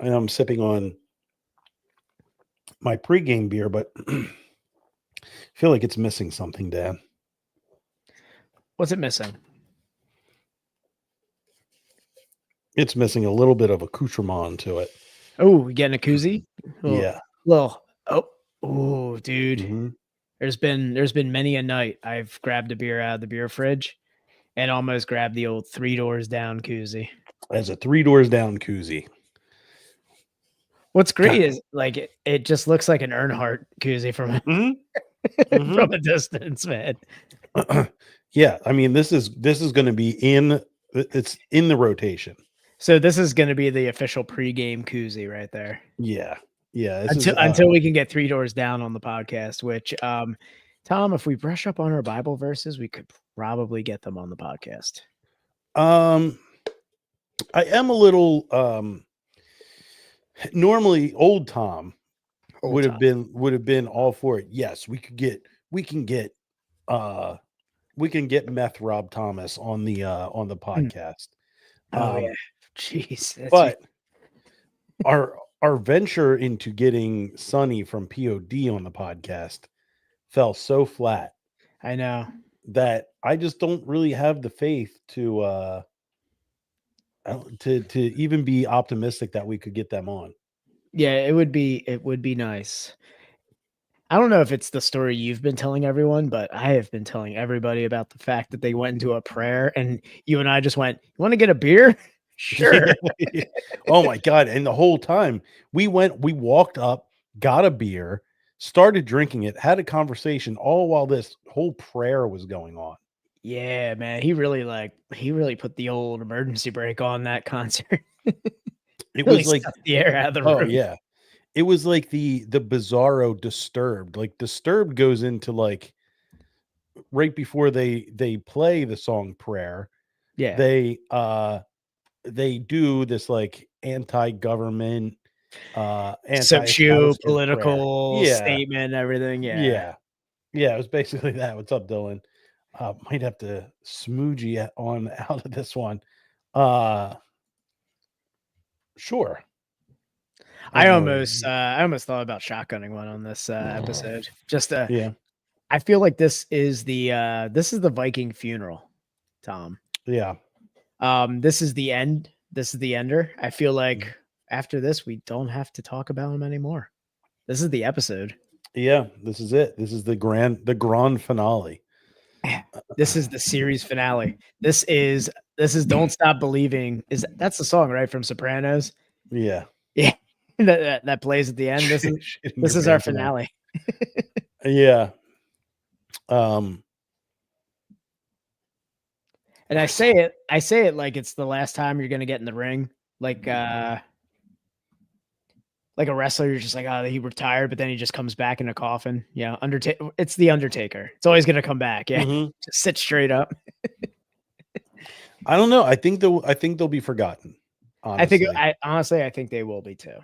and I'm sipping on my pregame beer, but I feel like it's missing something, Dan. What's it missing? It's missing a little bit of accoutrement to it. Oh, we getting a koozie? Yeah. Little. Oh, dude. Hmm. There's been many a night I've grabbed a beer out of the beer fridge and almost grabbed the old 3 doors down koozie. As a 3 doors down koozie. What's great God. is like it just looks like an Earnhardt koozie from Mhm. from a distance, man. Yeah, I mean this is going to be it's in the rotation. So this is going to be the official pregame koozie right there. Yeah. Yeah, this Until we can get 3 doors down on the podcast, which Tom, if we brush up on our Bible verses, we could probably get them on the podcast. I am a little normally old Tom would have been all for it. Yes, we can get Meth Rob Thomas on the podcast. Oh yeah. Jeez. But our venture into getting Sonny from POD on the podcast fell so flat. I know that I just don't really have the faith to even be optimistic that we could get them on. Yeah, it would be nice. I don't know if it's the story you've been telling everyone, but I have been telling everybody about the fact that they went into a prayer and you and I just went, "You want to get a beer?" Sure. Oh my God. And the whole time we walked up, got a beer, started drinking it, had a conversation all while this whole prayer was going on. Yeah, man. He really put the old emergency brake on that concert. It really was like the air out of the room. Oh yeah. It was like the bizarro Disturbed. Like Disturbed goes into like right before they play the song Prayer. Yeah. They do this like anti-government political statement and everything. Yeah, it was basically that. What's up, Dylan? Might have to smooge you on out of this one. Sure. I almost thought about shotgunning one on this episode. Just yeah. I feel like this is the Viking funeral, Tom. Yeah. This is the end. This is the ender. I feel like after this, we don't have to talk about him anymore. This is the episode. Yeah, this is it. This is the grand finale. This is the series finale. This is Don't Stop Believing. That's the song, right? From Sopranos. Yeah. Yeah. that plays at the end. This is our finale. Yeah. And I say it like it's the last time you're gonna get in the ring. Like a wrestler, you're just like, oh, he retired, but then he just comes back in a coffin. Yeah, it's the Undertaker. It's always gonna come back. Yeah, just sit straight up. I don't know. I think they'll be forgotten. Honestly. I think they will be too.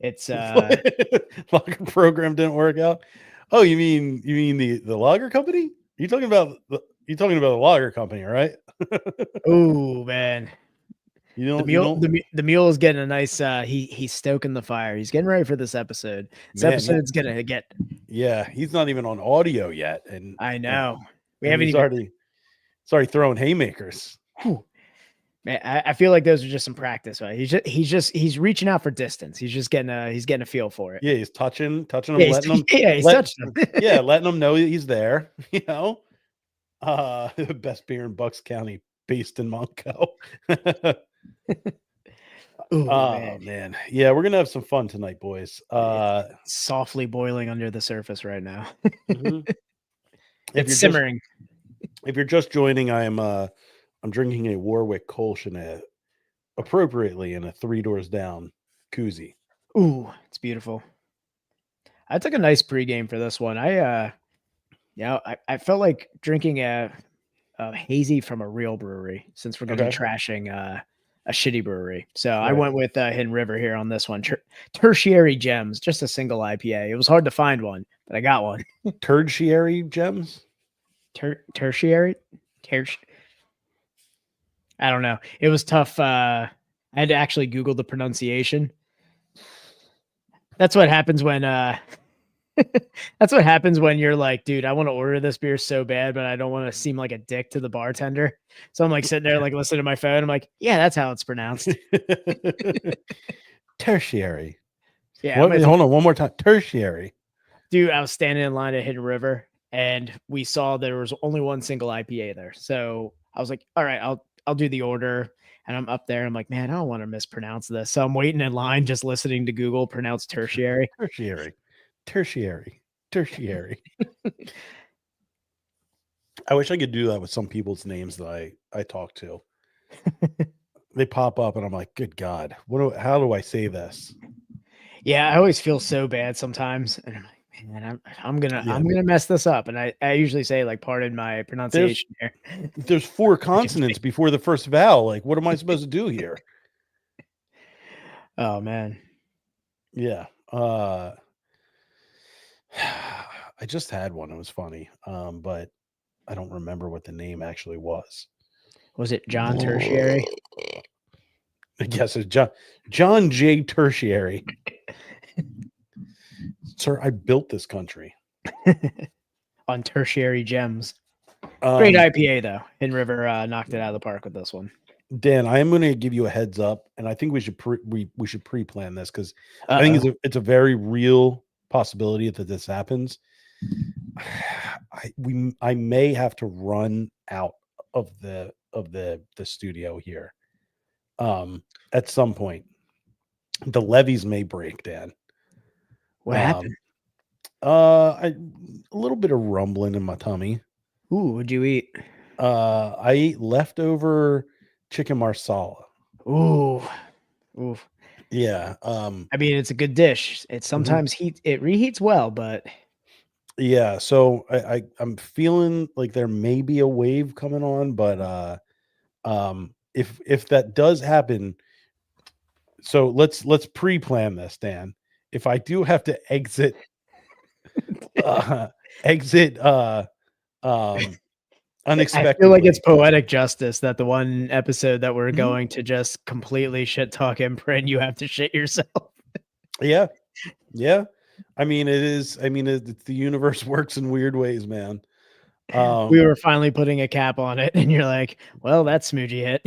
It's Lager program didn't work out. Oh, you mean the lager company? You talking about the lager company, right? Oh man. The mule is getting a nice he's stoking the fire. He's getting ready for this episode. Episode's gonna get he's not even on audio yet. And I know. We haven't even started throwing haymakers. Whew. Man, I feel like those are just some practice, right? He's reaching out for distance. He's just getting a feel for it. Yeah, he's touching him, touching him. He's touching him. Yeah, letting him know he's there. You know, the best beer in Bucks County, based in Monco. Man. Yeah, we're gonna have some fun tonight, boys. It's softly boiling under the surface right now. It's simmering. If you're just joining, I'm drinking a Warwick Kolsch appropriately in a 3 doors down koozie. Ooh, it's beautiful. I took a nice pregame for this one. I felt like drinking a hazy from a real brewery since we're going to be trashing a shitty brewery. So I went with Hidden River here on this one. Tertiary Gems, just a single IPA. It was hard to find one, but I got one. Tertiary Gems? Tertiary? I don't know. It was tough. I had to actually Google the pronunciation. That's what happens when that's what happens when you're like, dude, I want to order this beer so bad, but I don't want to seem like a dick to the bartender. So I'm like sitting there, like listening to my phone. I'm like, yeah, that's how it's pronounced. Tertiary. Yeah, What? Hold on, one more time. Tertiary. Dude, I was standing in line at Hidden River, and we saw there was only one single IPA there. So I was like, all right, I'll do the order. And I'm up there. I'm like, man, I don't want to mispronounce this. So I'm waiting in line, just listening to Google pronounce tertiary. Tertiary. Tertiary. Tertiary. I wish I could do that with some people's names that I talk to. They pop up and I'm like, good God, how do I say this? Yeah, I always feel so bad sometimes. And I'm like, man, I'm gonna mess this up. And I usually say, like, pardon my pronunciation here. There's 4 consonants before the first vowel. Like, what am I supposed to do here? Oh man. Yeah. I just had one. It was funny. But I don't remember what the name actually was. Was it John Tertiary? I guess it's John J. Tertiary. Sir, I built this country. On tertiary gems. Great IPA though. Hidden River knocked it out of the park with this one. Dan, I am going to give you a heads up, and I think we should we should pre-plan this because I think it's a very real possibility that this happens. I may have to run out of the studio here at some point. The levees may break, Dan. What happened? A little bit of rumbling in my tummy. Ooh, what'd you eat? I ate leftover chicken marsala. Ooh. Yeah. I mean, it's a good dish. It sometimes it reheats well, but yeah. So I'm feeling like there may be a wave coming on, but if that does happen, so let's pre-plan this, Dan. If I do have to exit unexpectedly. I feel like it's poetic justice that the one episode that we're going to just completely shit talk imprint, you have to shit yourself. Yeah. I mean, it is. I mean, the universe works in weird ways, man. We were finally putting a cap on it, and you're like, "Well, that smoochie hit."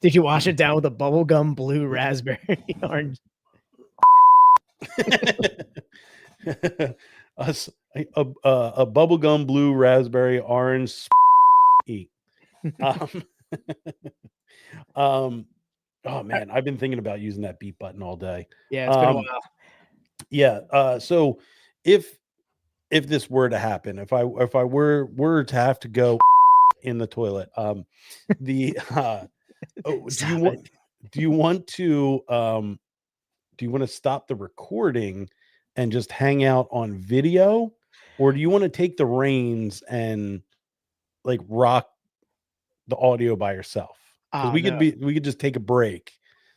Did you wash it down with a bubblegum blue raspberry orange? a bubblegum blue raspberry orange oh man, I've been thinking about using that beep button all day. Yeah, it's been a while. Yeah, so if this were to happen, if I were to have to go in the toilet, do you want to stop the recording and just hang out on video, or do you want to take the reins and like rock the audio by yourself? Because we could just take a break.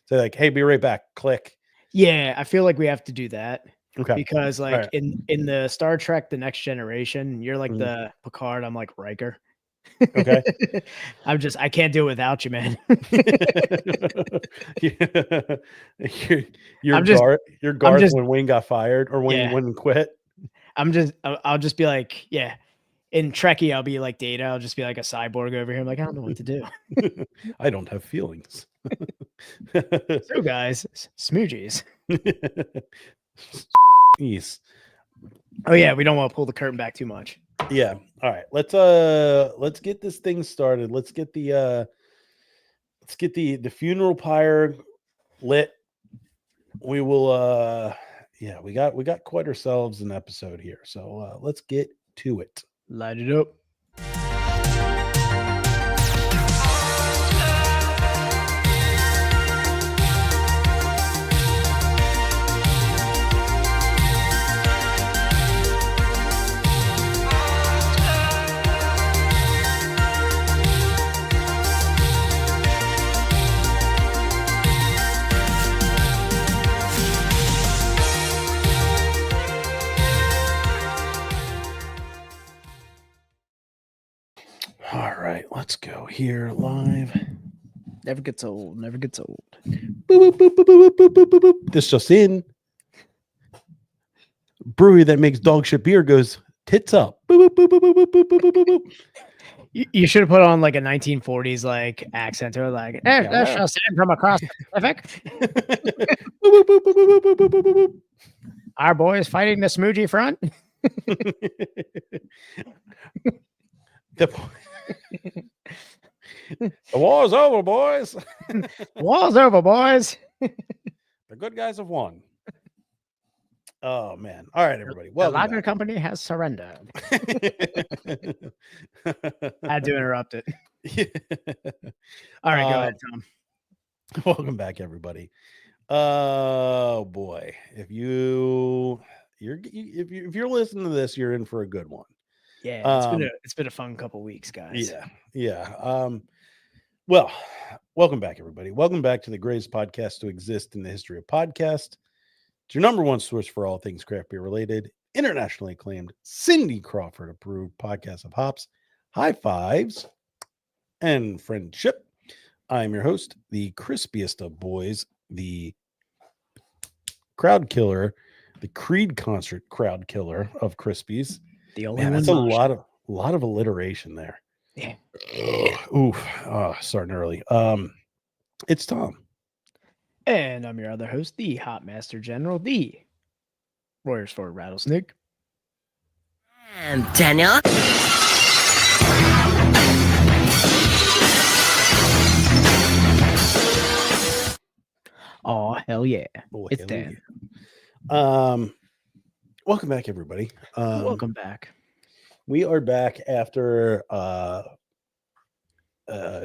Say like, hey, be right back. Click. Yeah, I feel like we have to do that. Okay. Because like in the Star Trek The Next Generation, you're like the Picard, I'm like Riker. Okay. I can't do it without you, man. You're Garth when Wayne got fired or when Wayne quit. I'll just be like, yeah. In Trekkie, I'll be like Data. I'll just be like a cyborg over here. I'm like, I don't know what to do. I don't have feelings. So guys, smoochies. Yes. Oh yeah, we don't want to pull the curtain back too much. Yeah. All right. Let's get this thing started. Let's get the funeral pyre lit. We will we got quite ourselves an episode here. So let's get to it. Light it up. All right, let's go here live. Never gets old. Never gets old. Boop, boop, boop, boop, boop, boop, boop, boop, boop. This just in. Brewery that makes dog shit beer goes tits up. Boop, boop, boop, boop, boop, boop, boop, boop, boop. You should have put on like a 1940s like accent or like that's just in from across the Pacific. Boop, boop, boop, boop, boop, boop, boop, boop, boop. Our boys fighting the smoogie front. The war's over, boys. War's over, boys. The good guys have won. Oh man! All right, everybody. The Well, lager company has surrendered. I had to interrupt it. All right, go ahead, Tom. Welcome back, everybody. Oh boy, if you're listening to this, you're in for a good one. Yeah, it's been a fun couple weeks, guys. Yeah. Well, welcome back, everybody. Welcome back to the greatest podcast to exist in the history of podcast. It's your number one source for all things craft beer related, internationally acclaimed, Cindy Crawford approved podcast of hops, high fives, and friendship. I'm your host, the crispiest of boys, the crowd killer, the Creed concert crowd killer of Crispies. The only one. That's a lot of alliteration there. Yeah. Oof. Starting early. It's Tom. And I'm your other host, the Hop Master General, the Warriors for Rattlesnake. And Daniel. Oh, hell yeah. It's hell Dan. Yeah. Welcome back, everybody. Welcome back. We are back after a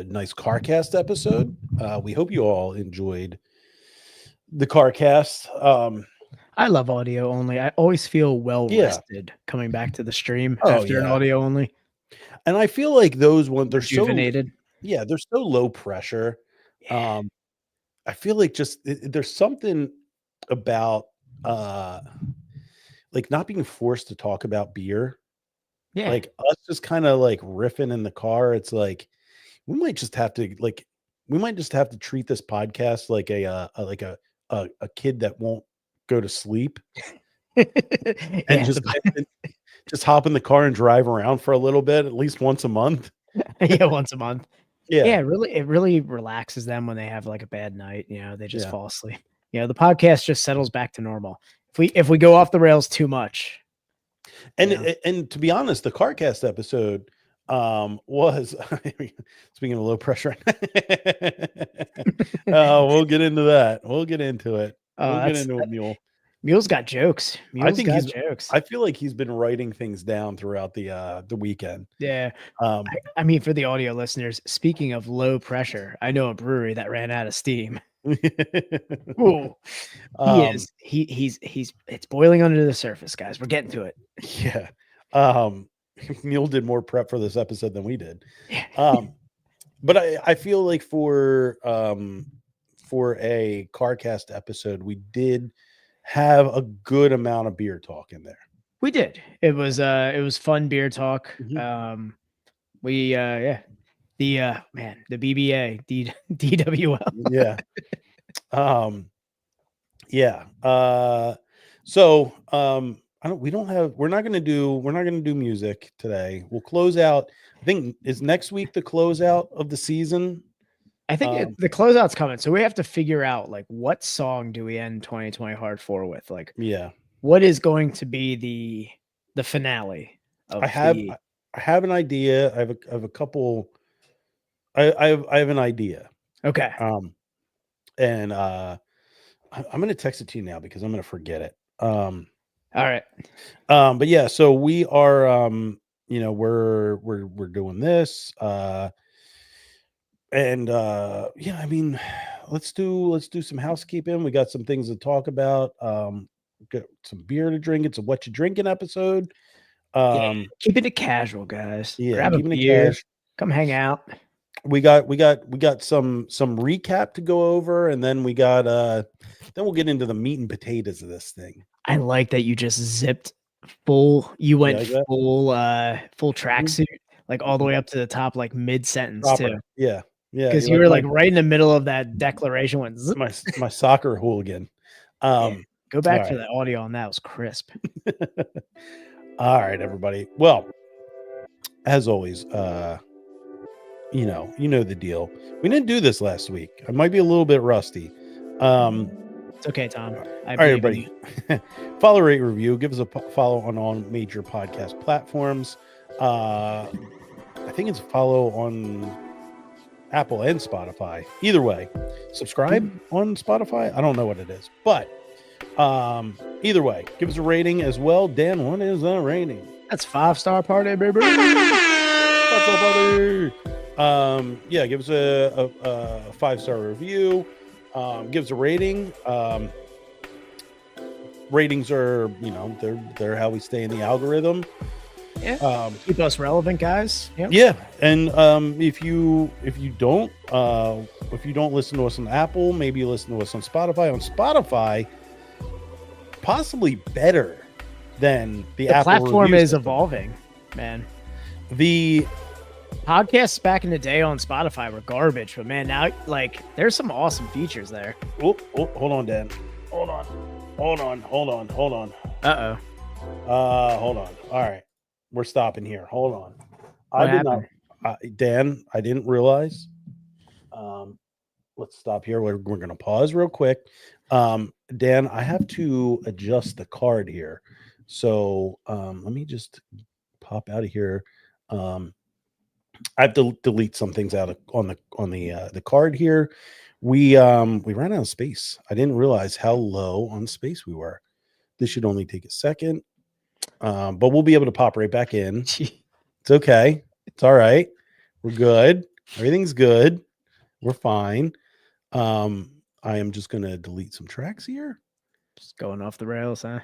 nice CarCast episode. We hope you all enjoyed the CarCast. I love audio only. I always feel well rested coming back to the stream after an audio only. And I feel like those ones, they're rejuvenated. They're so low pressure. Yeah. I feel like just there's something about like not being forced to talk about beer. Yeah. Like us just kind of like riffing in the car. It's like we might just have to treat this podcast like a kid that won't go to sleep and just hop in the car and drive around for a little bit, at least once a month. Yeah, once a month. Yeah. It really relaxes them when they have like a bad night. You know, they just fall asleep. You know, the podcast just settles back to normal. If we go off the rails too much. And to be honest, the CarCast episode was speaking of low pressure. We'll get into that. We'll get into it. We'll get into it, Mule. Mule's got jokes. I think he's jokes. I feel like he's been writing things down throughout the weekend. Yeah. I mean, for the audio listeners, speaking of low pressure, I know a brewery that ran out of steam. Ooh, he's it's boiling under the surface, guys. We're getting to it. Yeah. Mule did more prep for this episode than we did. But I feel like for a CarCast episode, we did have a good amount of beer talk in there. We did. It was fun beer talk. Mm-hmm. The BBA, DWL. Yeah. We're not going to do music today. We'll close out. I think is next week the closeout of the season. I think the closeout's coming. So we have to figure out like what song do we end 2020 Hard 4 with? Like, what is going to be the finale of I have an idea. I have a couple. I have an idea. Okay. And I'm going to text it to you now because I'm going to forget it. All right. But yeah, so we are, we're doing this. I mean, let's do some housekeeping. We got some things to talk about. Got some beer to drink. It's a what you drinking episode. Keeping it casual, guys. Yeah, grab a beer. Come hang out. We got some recap to go over, and then we got then we'll get into the meat and potatoes of this thing. I like that you just zipped full. You went full tracksuit, like all the way up to the top, like mid sentence too. Yeah. Yeah, because you were like right in the middle of that declaration when zip. my soccer hooligan. Go back to the audio on that. It was crisp. All right, everybody. Well, as always, you know the deal. We didn't do this last week. I might be a little bit rusty. It's okay, Tom. All right, everybody. Follow, rate, review. Give us a follow on all major podcast platforms. I think it's a follow on Apple and Spotify. Either way, subscribe on Spotify. I don't know what it is, but either way, give us a rating as well. Dan, what is that rating? That's 5-star party, baby. 5-star party. Yeah, give us a 5-star review. Give us a rating. Ratings are, they're how we stay in the algorithm. Yeah. Keep us relevant, guys. Yep. Yeah. And if you don't listen to us on Apple, maybe you listen to us on Spotify. On Spotify, possibly better than the Apple platform is evolving, man. The podcasts back in the day on Spotify were garbage, but man, now like there's some awesome features there. Oh, hold on, Dan. Hold on. Hold on. Uh-oh. Hold on. All right. We're stopping here. Hold on. Dan, I didn't realize. Let's stop here. We're going to pause real quick. Dan, I have to adjust the card here. So let me just pop out of here. I have to delete some things out on the card here. We ran out of space. I didn't realize how low on space we were. This should only take a second. But we'll be able to pop right back in. It's okay. It's all right. We're good. Everything's good. We're fine. I am just going to delete some tracks here. Just going off the rails, huh?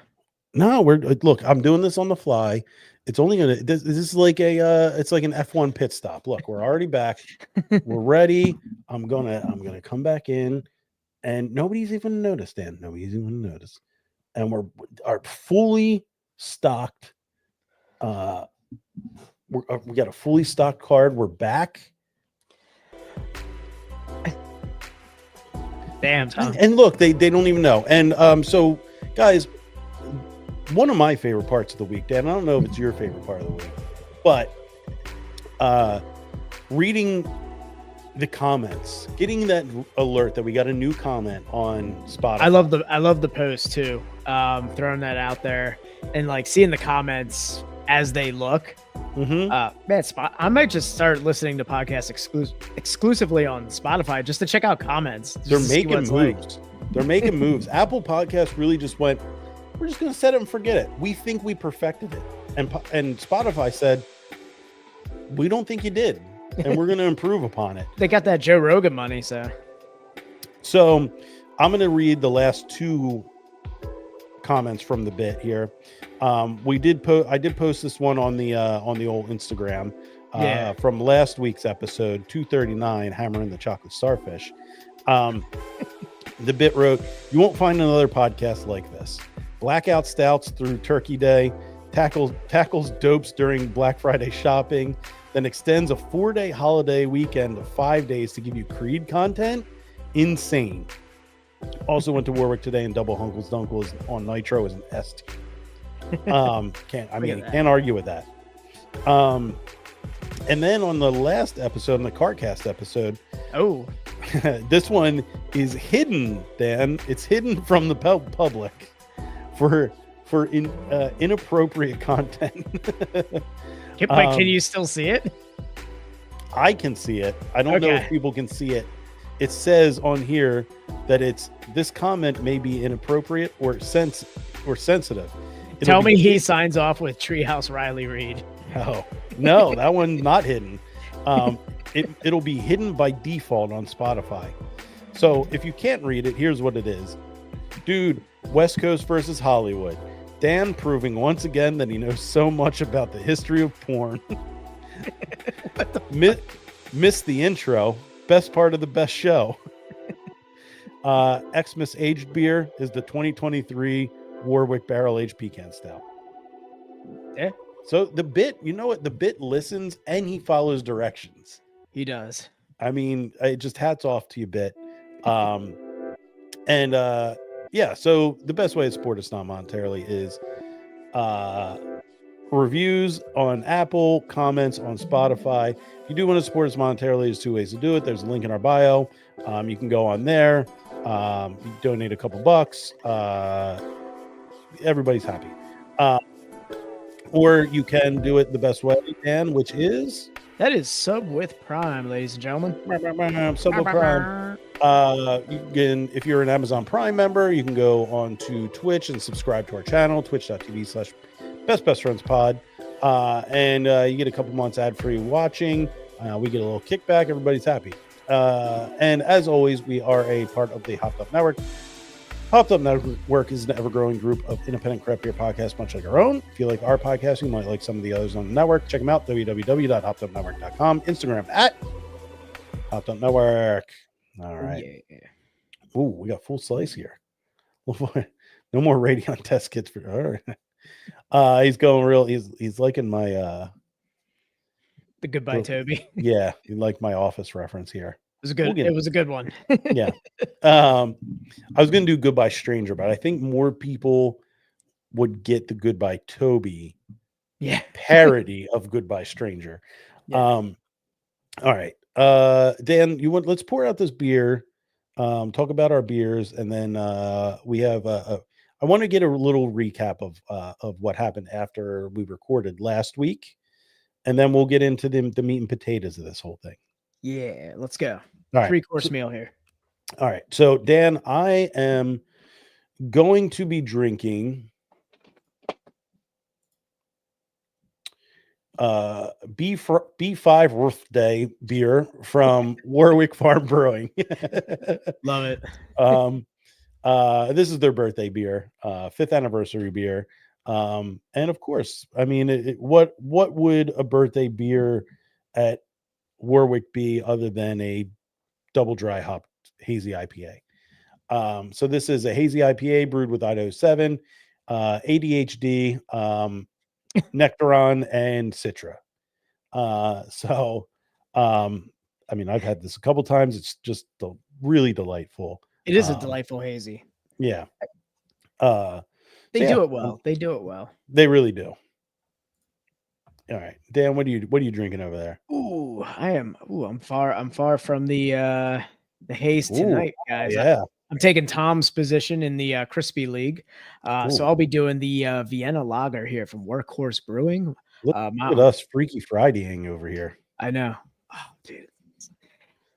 No, look, I'm doing this on the fly. It's only going to, this is like it's like an F1 pit stop. Look, we're already back. We're ready. I'm going to come back in and nobody's even noticed, Dan. Nobody's even noticed. And are fully stocked. We got a fully stocked card. We're back. Damn, Tom. And look, they don't even know. And so, guys, one of my favorite parts of the week, Dan, I don't know if it's your favorite part of the week, but reading the comments, getting that alert that we got a new comment on Spotify. I love the post too. Throwing that out there and like seeing the comments as they look. Mm-hmm. Man, I might just start listening to podcasts exclusively on Spotify just to check out comments. They're making moves. Like. They're making moves. Apple Podcasts really just went, we're just going to set it and forget it. We think we perfected it. And Spotify said, we don't think you did. And we're going to improve upon it. They got that Joe Rogan money, so. So I'm going to read the last two comments from the bit here. I did post this one on the old Instagram from last week's episode 239, Hammering the Chocolate Starfish. The bit wrote, you won't find another podcast like this. Blackout stouts through Turkey Day, tackles dopes during Black Friday shopping, then extends a 4-day holiday weekend of 5 days to give you Creed content. Insane. Also went to Warwick today and Double Hunkles Dunkles on Nitro as an S tier. Can't argue with that. And then on the last episode, on the CarCast episode, this one is hidden, Dan. It's hidden from the public for inappropriate content. Can you still see it? I can see it. I don't know if people can see it. It says on here that this comment may be inappropriate or sensitive. Tell me he signs off with Treehouse Riley Reid. Oh, no, that one's not hidden. It'll be hidden by default on Spotify. So if you can't read it, here's what it is. Dude, West Coast versus Hollywood. Dan proving once again that he knows so much about the history of porn. Missed the intro. Best part of the best show. Xmas aged beer is the 2023 Warwick Barrel Aged Pecan Stout. Yeah. So the bit, you know what? The bit listens and he follows directions. He does. I mean, it just hats off to you, Bit. And yeah, so the best way to support us non-monetarily is reviews on Apple, comments on Spotify. If you do want to support us monetarily, there's two ways to do it. There's a link in our bio. You can go on there. You donate a couple bucks. Everybody's happy. Or you can do it the best way, Dan, which is that is Sub with Prime, ladies and gentlemen. Sub with Prime. You can, if you're an Amazon Prime member, you can go on to Twitch and subscribe to our channel, twitch.tv/bestfriendspod. And you get a couple months ad-free watching. We get a little kickback. Everybody's happy. And as always, we are a part of the Hopped Up Network. Hopped Up Network is an ever-growing group of independent craft beer podcasts, much like our own. If you like our podcast, you might like some of the others on the network. Check them out, www.hoppedupnetwork.com. Instagram at Hopped Up Network. All right. Yeah. Ooh, we got full slice here. No more Radeon test kits for. All right. He's going real. He's liking my the goodbye, Toby. Yeah, you like my Office reference here. It was a good. It was a good one. Yeah. I was gonna do Goodbye Stranger, but I think more people would get the Goodbye Toby parody of Goodbye Stranger. Yeah. All right. Dan, let's pour out this beer, talk about our beers, and then we have I want to get a little recap of what happened after we recorded last week, and then we'll get into the meat and potatoes of this whole thing. Yeah, let's go. All right. 3-course meal here. All right. So, Dan, I am going to be drinking B5 Earth Day beer from Warwick Farm Brewing. Love it. This is their birthday beer, 5th anniversary beer. And of course, I mean, what would a birthday beer at Warwick be other than a double dry hop hazy IPA? So this is a hazy IPA brewed with Idaho 7, ADHD, Nectaron, and Citra. I mean, I've had this a couple times. It's just really delightful. It is a delightful hazy. Yeah. They do it well. They do it well. They really do. All right, Dan, what are you drinking over there? I'm far from the haze tonight, guys. Yeah. I'm taking Tom's position in the Crispy League. So I'll be doing the Vienna Lager here from Workhorse Brewing. Look at us Freaky Fridaying over here. I know. Oh, dude.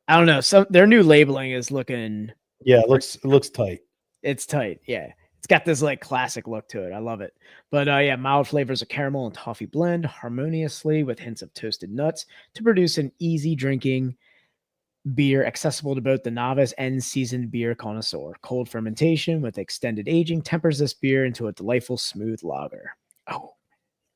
I don't know. Their new labeling is looking. Yeah, it looks tight. It's tight. Yeah. It's got this like classic look to it. I love it. But yeah, mild flavors of caramel and toffee blend harmoniously with hints of toasted nuts to produce an easy drinking beer accessible to both the novice and seasoned beer connoisseur. Cold fermentation with extended aging tempers this beer into a delightful smooth lager. Oh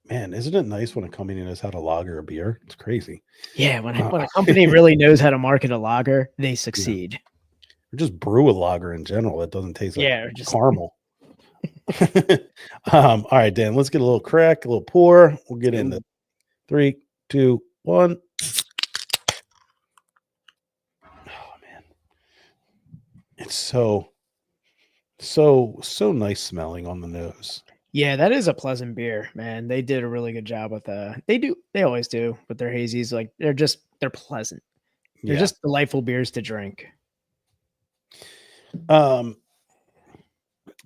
man, isn't it nice when a company knows how to lager a beer? It's crazy. Yeah, when a company really knows how to market a lager, they succeed. Or just brew a lager in general. It doesn't taste like just caramel. All right, Dan, let's get a little crack, a little pour. We'll get into 3, 2, 1. Oh man, it's so nice smelling on the nose. Yeah, that is a pleasant beer, man. They did a really good job with they always do with their hazies. Like they're pleasant. They're just delightful beers to drink.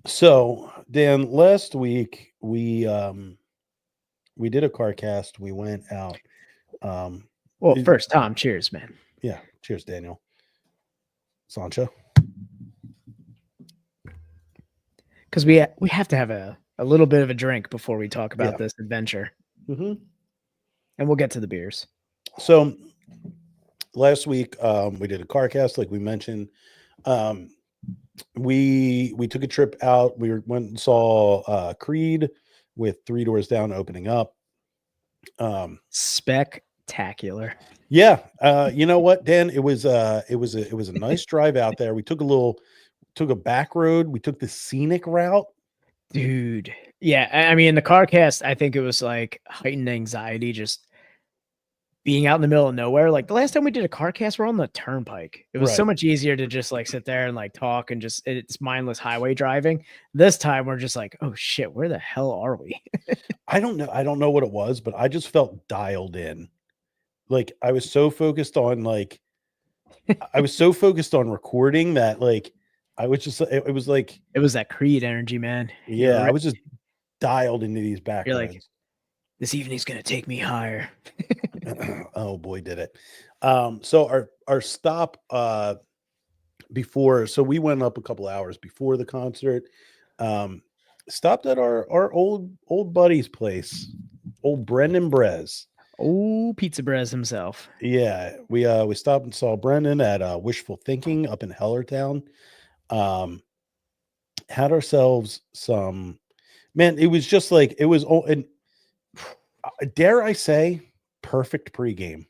So Dan, last week we did a car cast. We went out. Well, first, Tom, cheers, man. Yeah, cheers, Daniel. Sancho. Because we have to have a little bit of a drink before we talk about this adventure. Mm-hmm. And we'll get to the beers. So last week we did a car cast, like we mentioned. We took a trip out. We went and saw Creed with Three Doors Down opening up. Spectacular. Yeah. You know what, Dan? It was a nice drive out there. We took a back road. We took the scenic route. being out in the middle of nowhere. Like the last time we did a car cast, we're on the turnpike. It was so Right. much easier to just like sit there and like talk and just it's mindless highway driving. This time we're just like, oh shit, where the hell are we? I don't know. I don't know what it was, but I just felt dialed in. Like I was so focused on recording that like I was just it was like It was that Creed energy, man. yeah, I was just dialed into these back You're like, roads. this evening's gonna take me higher. Oh boy, did it. So our stop before, so we went up a couple hours before the concert. Stopped at our old buddy's place, old Brendan Brez. Oh, Pizza Brez himself. Yeah, we stopped and saw Brendan at Wishful Thinking up in Hellertown. Had ourselves some, man, it was just like it was and dare I say perfect pregame.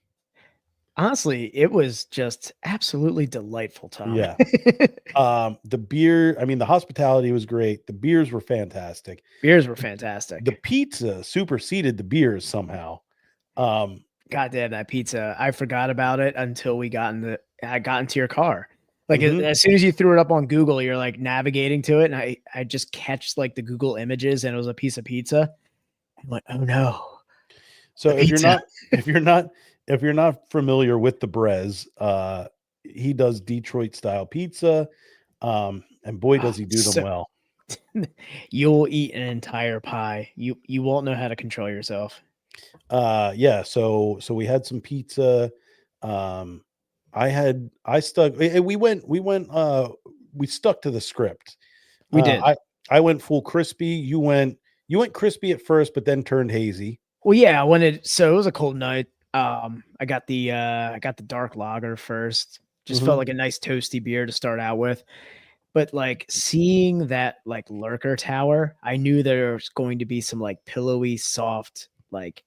Honestly, it was just absolutely delightful time. Yeah. The beer, I mean, the hospitality was great. The beers were fantastic. Beers were fantastic. The pizza superseded the beers somehow. God damn that pizza. I forgot about it until I got into your car. Like as soon as you threw it up on Google, you're like navigating to it, and I just catch like the Google images and it was a piece of pizza. I'm like, oh no. So if you're not familiar with the Brez, he does Detroit style pizza. And boy, does he do them well. You'll eat an entire pie. You won't know how to control yourself. Yeah, so we had some pizza. We stuck to the script. We did. I went full crispy. You went crispy at first, but then turned hazy. Well, yeah, so it was a cold night. I got the dark lager first. Just felt like a nice toasty beer to start out with. But like seeing that like lurker tower, I knew there was going to be some like pillowy, soft, like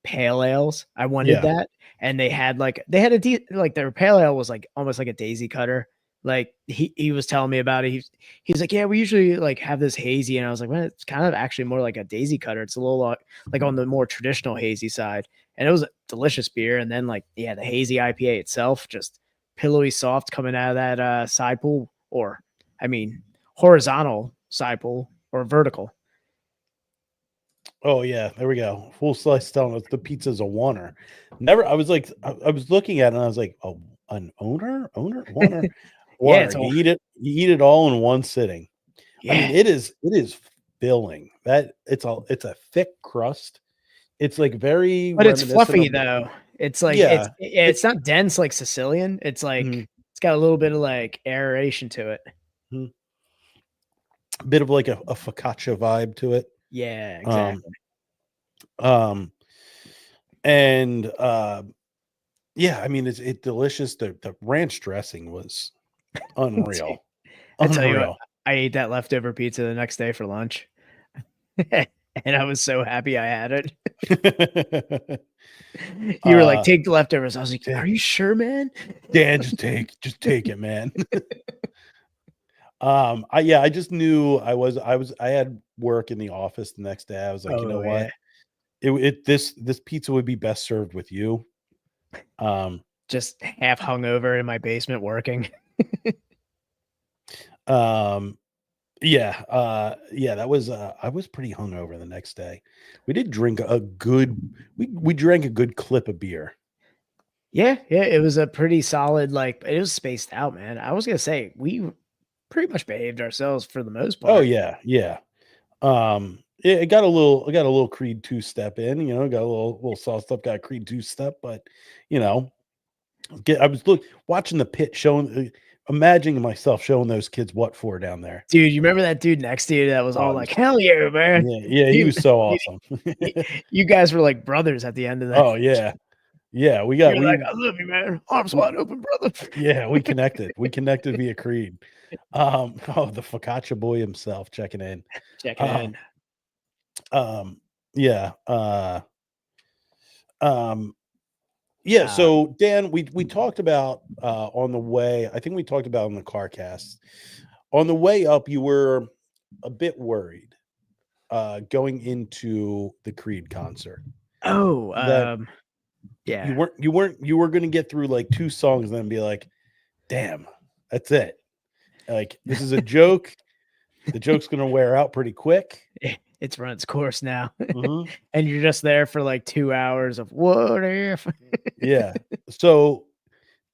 pale ales. I wanted that. And they had their pale ale was like almost like a daisy cutter. Like he was telling me about it. He's like, yeah, we usually like have this hazy. And I was like, well, it's kind of actually more like a daisy cutter. It's a little like on the more traditional hazy side. And it was a delicious beer. And then like, yeah, the hazy IPA itself, just pillowy soft coming out of that side pool, or I mean, horizontal side pool or vertical. Oh yeah, there we go. Full slice down. The pizza's a oneer. Never. I was like, I was looking at it and I was like, oh, an oneer. Yeah, You eat it all in one sitting. Yeah. I mean, it is filling. That it's a thick crust. It's like very, but it's fluffy though. It's like it's not dense like Sicilian. It's like it's got a little bit of like aeration to it. A bit of like a focaccia vibe to it. Yeah, exactly. And yeah, I mean, it's delicious. The ranch dressing was unreal. I tell you what, I ate that leftover pizza the next day for lunch. And I was so happy I had it. You were like, take the leftovers. I was like, are you sure, man? Yeah, just take it, man. I just knew I had work in the office the next day. I was like, you know what? This pizza would be best served with you. Just half hungover in my basement working. Yeah, that was I was pretty hungover the next day. We did drink we drank a good clip of beer. Yeah, it was a pretty solid, like it was spaced out, man. I was gonna say we pretty much behaved ourselves for the most part. Oh yeah. It got a little Creed 2-step in, got a little sauce stuff, got a Creed 2-step, but I was watching the pit showing, imagining myself showing those kids what for down there. Dude, you remember that dude next to you that was all like, hell yeah, man. Yeah, he was so awesome. You guys were like brothers at the end of that. Oh yeah. Yeah, we like, I love you, man. Arms wide open, brother. Yeah, we connected. We connected via Creed. The focaccia boy himself checking in. So Dan, we talked about on the way, I think we talked about in the car cast. On the way up, you were a bit worried going into the Creed concert. Yeah. You were going to get through like 2 songs and then be like, damn, that's it. Like, this is a joke. The joke's going to wear out pretty quick. It's run its course now. Mhm. And you're just there for like 2 hours of what if? Yeah. So,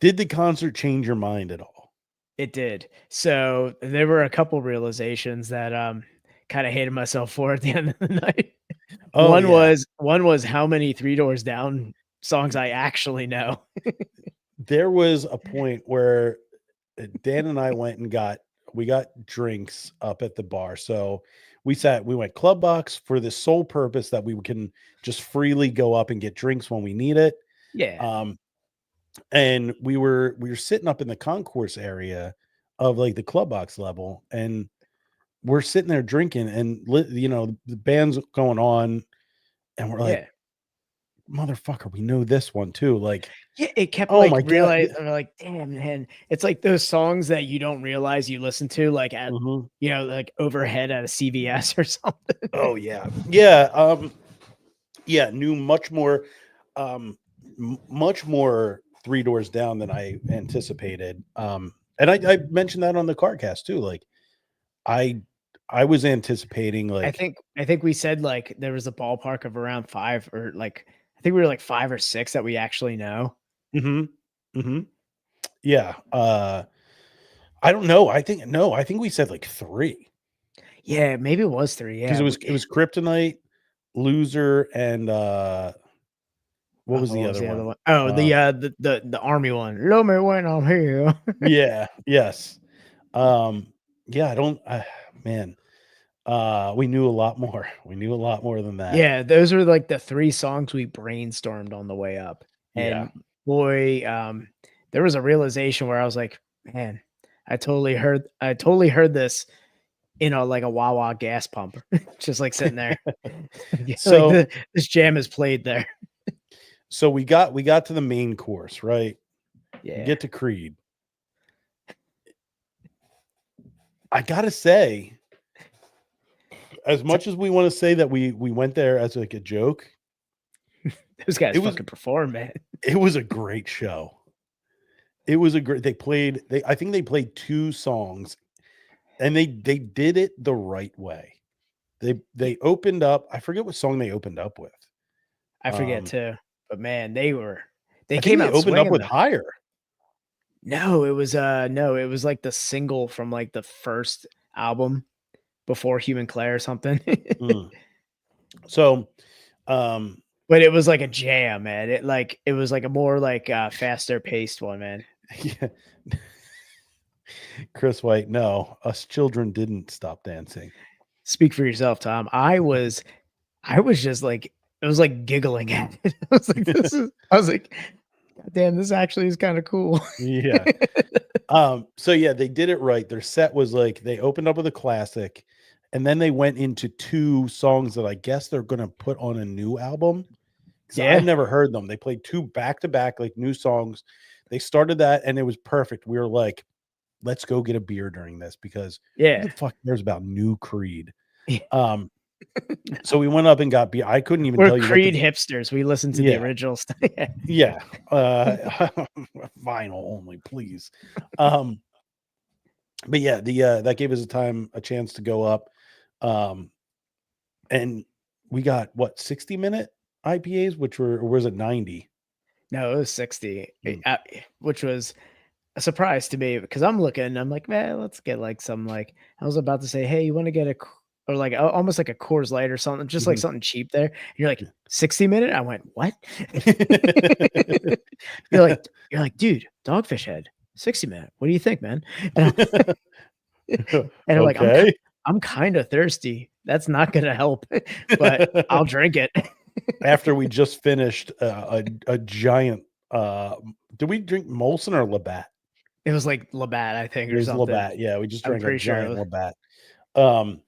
did the concert change your mind at all? It did. So there were a couple realizations that kind of hated myself for at the end of the night. Oh, yeah. One was how many Three Doors Down songs I actually know. There was a point where Dan and I went and got drinks up at the bar. So we went club box for the sole purpose that we can just freely go up and get drinks when we need it. Yeah. And we were sitting up in the concourse area of like the club box level, and we're sitting there drinking, and the band's going on, and we're like, motherfucker, we know this one too. Like, yeah, it kept oh like my God. like, damn, man. It's like those songs that you don't realize you listen to like at Mhm. like overhead at a CVS or something. Oh yeah. Yeah. Yeah, knew much more much more Three Doors Down than I anticipated. And I mentioned that on the CarCast too. Like, I was anticipating I like think we said like there was a ballpark of around 5 or like I think we were like 5 or 6 that we actually know. mhm, mhm. Yeah. I don't know. I think we said like 3. Yeah, maybe it was 3. Because Yeah. it was Kryptonite, Loser, and what was What the was other the other one? one? Oh, the army one. Love me when I'm here. Yeah, yes. Yeah, I don't man. We knew a lot more. We knew a lot more than that. Yeah, those are like the 3 songs we brainstormed on the way up. Yeah. And boy, there was a realization where I was like, man, I totally heard this in a like a Wawa gas pump, just like sitting there. Yeah, like So this jam is played there. so we got to the main course, right? We Yeah. get to Creed. I gotta say, as much as we want to say that we went there as like a joke, Those guys it was fucking perform, man. it was a great show. It was a great I think they played 2 songs, and they did it the right way. They opened up, I forget what song they opened up with. I forget too, but man, they I think came they out opened up swinging with though. Higher. No, it was like the single from like the first album before Human Clay or something. Mm. So, um, But it was like a jam, man. It was like a more like faster paced one, man. yeah. Chris White, no, us children didn't stop dancing. Speak for yourself, Tom. I was just like it was like giggling at it. I was like, God damn, this actually is kind of cool. Yeah. So yeah, they did it right. Their set was like they opened up with a classic, and then they went into 2 songs that I guess they're gonna put on a new album. Because Yeah. I've never heard them. They played 2 back to back, like new songs. They started that and it was perfect. We were like, let's go get a beer during this because who Yeah. the fuck cares about new Creed? Yeah. So we went up and got beer. I couldn't even We're tell you Creed hipsters. We listen to the Yeah. original stuff. Yeah. Vinyl only, please. But yeah, that gave us a chance to go up. And we got what 60-minute IPAs, or was it 90? No, it was 60, Mm. which was a surprise to me because I'm looking, I'm like, man, let's get like some like I was about to say, hey, you want to get or like almost like a Coors Light or something, just like Mhm. something cheap there. And you're like 60-minute. I went, what? Mm-hmm. you're like, dude, Dogfish Head, 60-minute. What do you think, man? And I'm like, Okay. I'm kind of thirsty. That's not gonna help, but I'll drink it. After we just finished a giant did we drink Molson or Labatt? It was like Labatt, I think, It or was something. Labatt. Yeah, we just I'm drank a pretty sure it giant was, Labatt. Um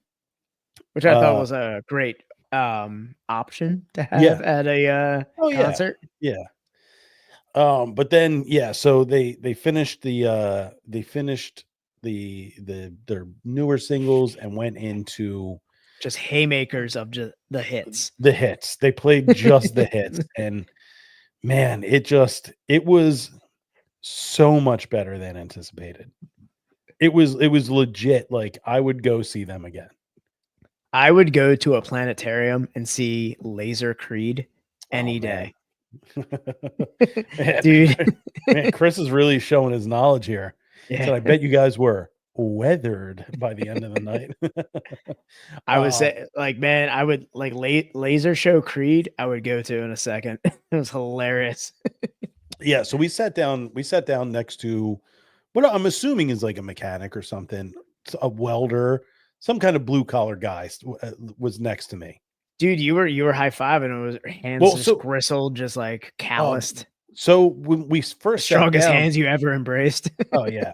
which I thought was a great option to yeah. have at a Oh yeah. concert. Yeah. But then yeah, so they finished their newer singles and went into Just haymakers of just the hits. the hits. They played just the hits, and man, it was so much better than anticipated. It was legit. Like, I would go see them again. I would go to a planetarium and see Laser Creed any day. Man, Dude. man, Chris is really showing his knowledge here. Yeah. So I bet you guys were weathered by the end of the night. I would say, like, man, I would like Laser Show Creed. I would go to in a second. It was hilarious. Yeah, so we sat down next to what I'm assuming is like a mechanic or something, a welder, some kind of blue collar guy was next to me. Dude, you were high fiving, and it was hands just gristled, just like calloused. So when we first strongest hands you ever embraced. Oh yeah.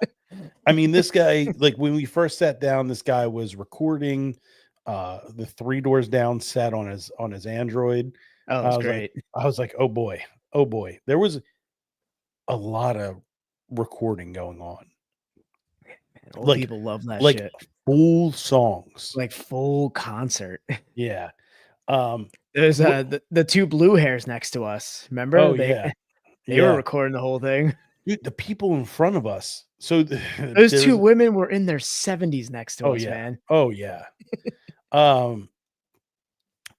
I mean, this guy, like when we first sat down, this guy was recording the 3 Doors Down set on his Android. Oh, that's great. I was like, oh boy. There was a lot of recording going on. Man, old people love that shit. Full songs. Like full concert. Yeah. There's the 2 blue hairs next to us. Remember? Oh, they were recording the whole thing. Dude, the people in front of us. So those 2 women were in their 70s next to us, man. Oh yeah.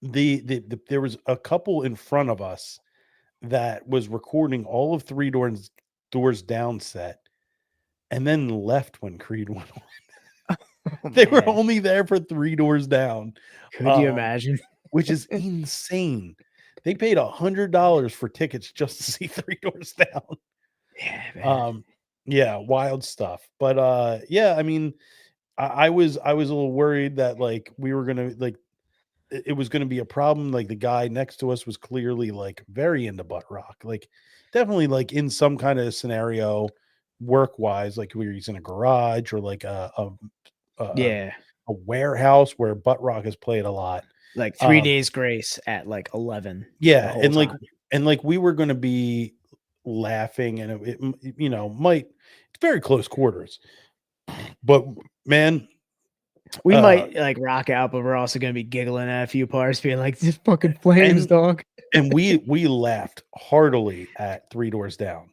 There was a couple in front of us that was recording all of 3 Doors Down set and then left when Creed went on. They were only there for 3 Doors Down. Could you imagine? Which is insane. They paid $100 for tickets just to see 3 Doors Down. Yeah, man. Yeah, wild stuff. But yeah, I mean, I was a little worried that like we were gonna like it was gonna be a problem. Like the guy next to us was clearly like very into butt rock, like definitely like in some kind of scenario, work wise, like we were using a garage or like a warehouse where butt rock is played a lot. Like 3 Days Grace at like 11. Yeah, and like we were going to be laughing, and it you know it's very close quarters. But man, we might like rock out, but we're also going to be giggling at a few parts, being like, "This fucking flames, dog." And we laughed heartily at 3 Doors Down.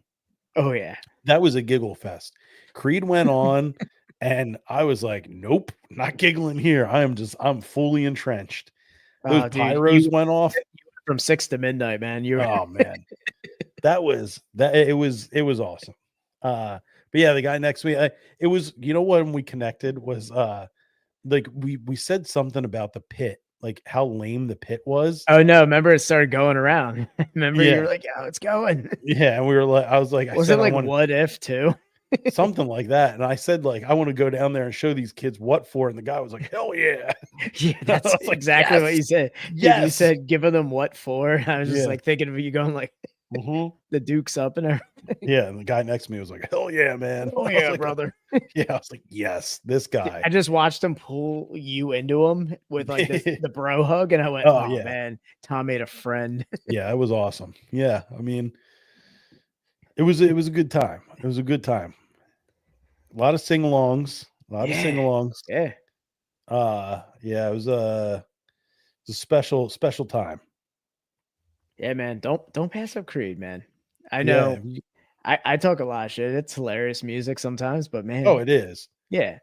Oh yeah, that was a giggle fest. Creed went on, and I was like, "Nope, not giggling here. I'm fully entrenched." Those pyros went off from 6 to midnight, man. Oh man, it was awesome. But yeah, the guy next to me, it was, you know, when we connected was like we said something about the pit, like how lame the pit was. Oh no, remember it started going around. Remember you were like, "Oh, it's going." Yeah, and we were like, I was like, was it like what if too? Something like that. And I said, like, I want to go down there and show these kids what for. And the guy was like, hell yeah. Yeah, that's like, exactly what you said. Yes. You said, giving them what for. I was just like thinking of you going like the Duke's up and everything. Yeah. And the guy next to me was like, hell yeah, man. Oh yeah, like, brother. Yeah. I was like, yes, this guy. I just watched him pull you into him with like the bro hug. And I went, oh yeah, man, Tom made a friend. Yeah, it was awesome. Yeah. I mean, it was a good time. It was a good time. A lot of sing-alongs. Yeah. Yeah, it was a special time. Yeah, man. Don't pass up Creed, man. I know I talk a lot of shit. It's hilarious music sometimes, but man. Oh, it is. Yeah.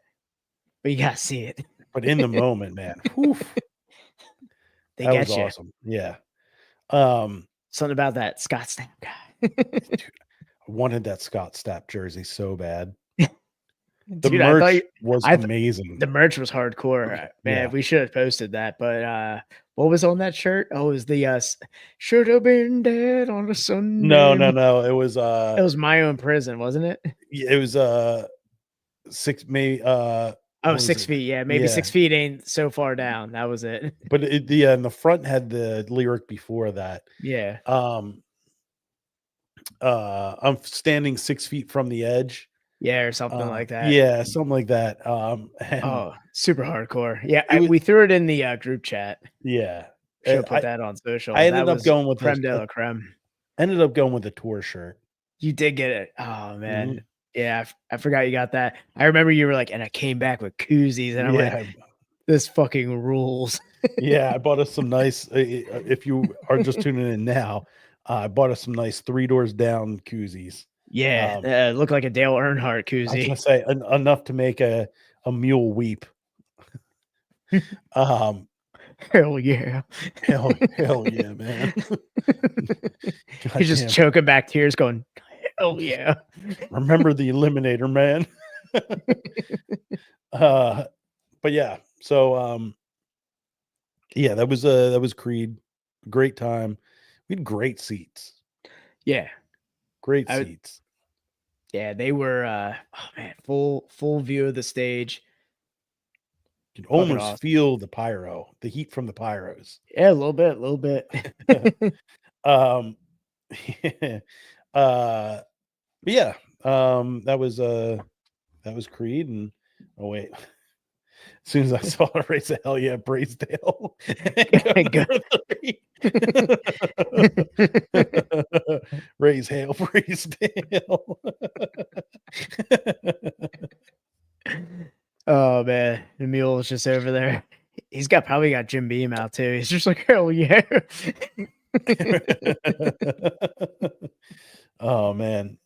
But you gotta see it. But in the moment, man. Oof. That was awesome. Yeah. Something about that Scott Stapp guy. Dude, I wanted that Scott Stapp jersey so bad. The Dude, merch was amazing. The merch was hardcore. Man, we should have posted that. But what was on that shirt? Oh, it was the should have been dead on a Sunday. No. It was My Own Prison, wasn't it? It was 6 maybe 6 feet. Yeah, maybe 6 feet ain't so far down. That was it. But and the front had the lyric before that. Yeah. I'm standing 6 feet from the edge. Yeah, or something like that. Yeah, something like that. Super hardcore. Yeah, we threw it in the group chat. Yeah, should put that on social. I ended up going with creme de la creme. Ended up going with the tour shirt. You did get it. Oh man, mm-hmm. Yeah, I forgot you got that. I remember you were like, and I came back with koozies, and I'm like, this fucking rules. Yeah, I bought us some nice. If you are just tuning in now, I bought us some nice 3 doors down koozies. Yeah, looked like a Dale Earnhardt I was koozie. gonna say enough to make a mule weep. Um, Hell yeah. hell yeah, man. He's just Goddamn. choking back tears going, hell yeah. Remember the Eliminator, man. But yeah, so yeah, that was Creed. Great time. We had great seats. Yeah. Great seats. Yeah, they were oh man, full view of the stage. You can Fucking almost awesome. feel the pyro, the heat from the pyros. Yeah, a little bit. But yeah, that was Creed, and oh wait. As soon as I saw the race of hell yeah, Braisdale. Raise hail, Braisdale. Oh man, the mule is just over there. He's probably got Jim Beam out too. He's just like, hell yeah. Oh man.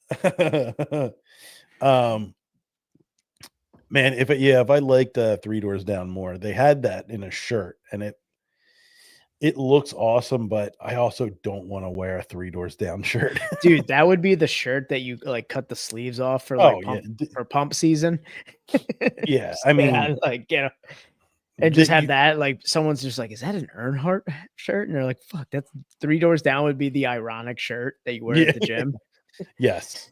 Man, if I liked 3 Doors Down more, they had that in a shirt, and it looks awesome, but I also don't want to wear a 3 Doors Down shirt. Dude, that would be the shirt that you like cut the sleeves off for pump season. Yeah, I mean, like and just have that like someone's just like, is that an Earnhardt shirt? And they're like, fuck, that's 3 Doors Down would be the ironic shirt that you wear at the gym. Yes.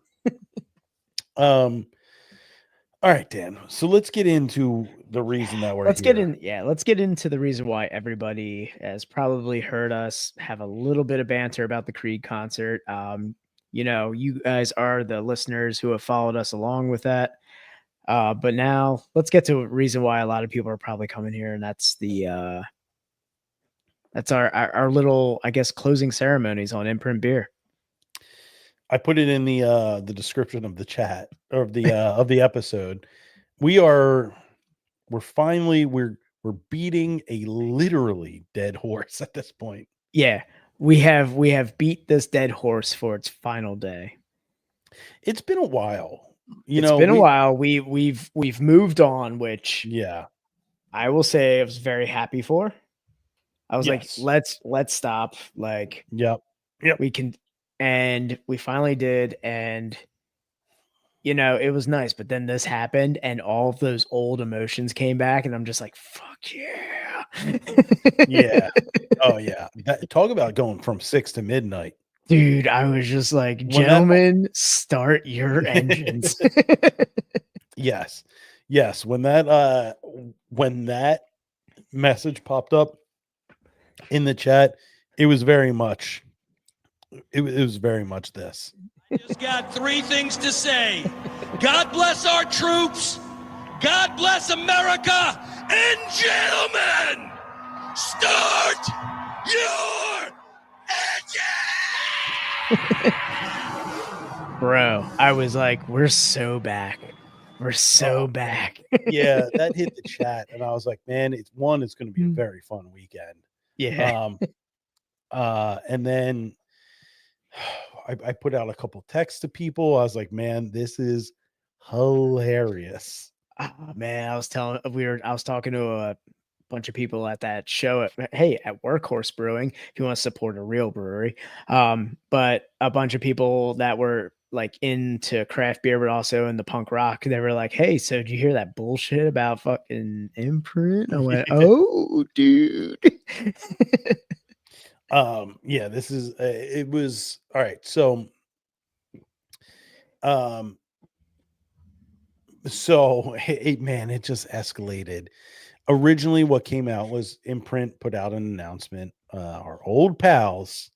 All right, Dan. So let's get into the reason that we're here. Let's get into the reason why everybody has probably heard us have a little bit of banter about the Creed concert. You guys are the listeners who have followed us along with that. But now let's get to a reason why a lot of people are probably coming here, and that's that's our little, I guess, closing ceremonies on Imprint Beer. I put it in the description of the chat of the episode. We're beating a literally dead horse at this point. Yeah, we have beat this dead horse for its final day. It's been a while. It's been a while. We've moved on, which yeah, I will say I was very happy for. I was like, let's stop. Like, yep, we can. And we finally did, and it was nice. But then this happened, and all of those old emotions came back, and I'm just like, "Fuck yeah, yeah, oh yeah." Talk about going from 6 to midnight, dude. I was just like, "Gentlemen, start your engines." Yes. When that message popped up in the chat, it was very much. It was very much this. I just got 3 things to say. God bless our troops. God bless America. And gentlemen, start your engine! Bro, I was like, we're so back. We're so back. Yeah, that hit the chat, and I was like, man, it's going to be a very fun weekend. Yeah. And then I put out a couple texts to people. I was like, man, this is hilarious. Man, I was talking to a bunch of people at that show at Workhorse Brewing, if you want to support a real brewery. But a bunch of people that were like into craft beer, but also in the punk rock, they were like, hey, so did you hear that bullshit about fucking Imprint? I went, oh, dude. Yeah, this is it was all right. So hey, man, it just escalated. Originally what came out was Imprint put out an announcement. Our old pals,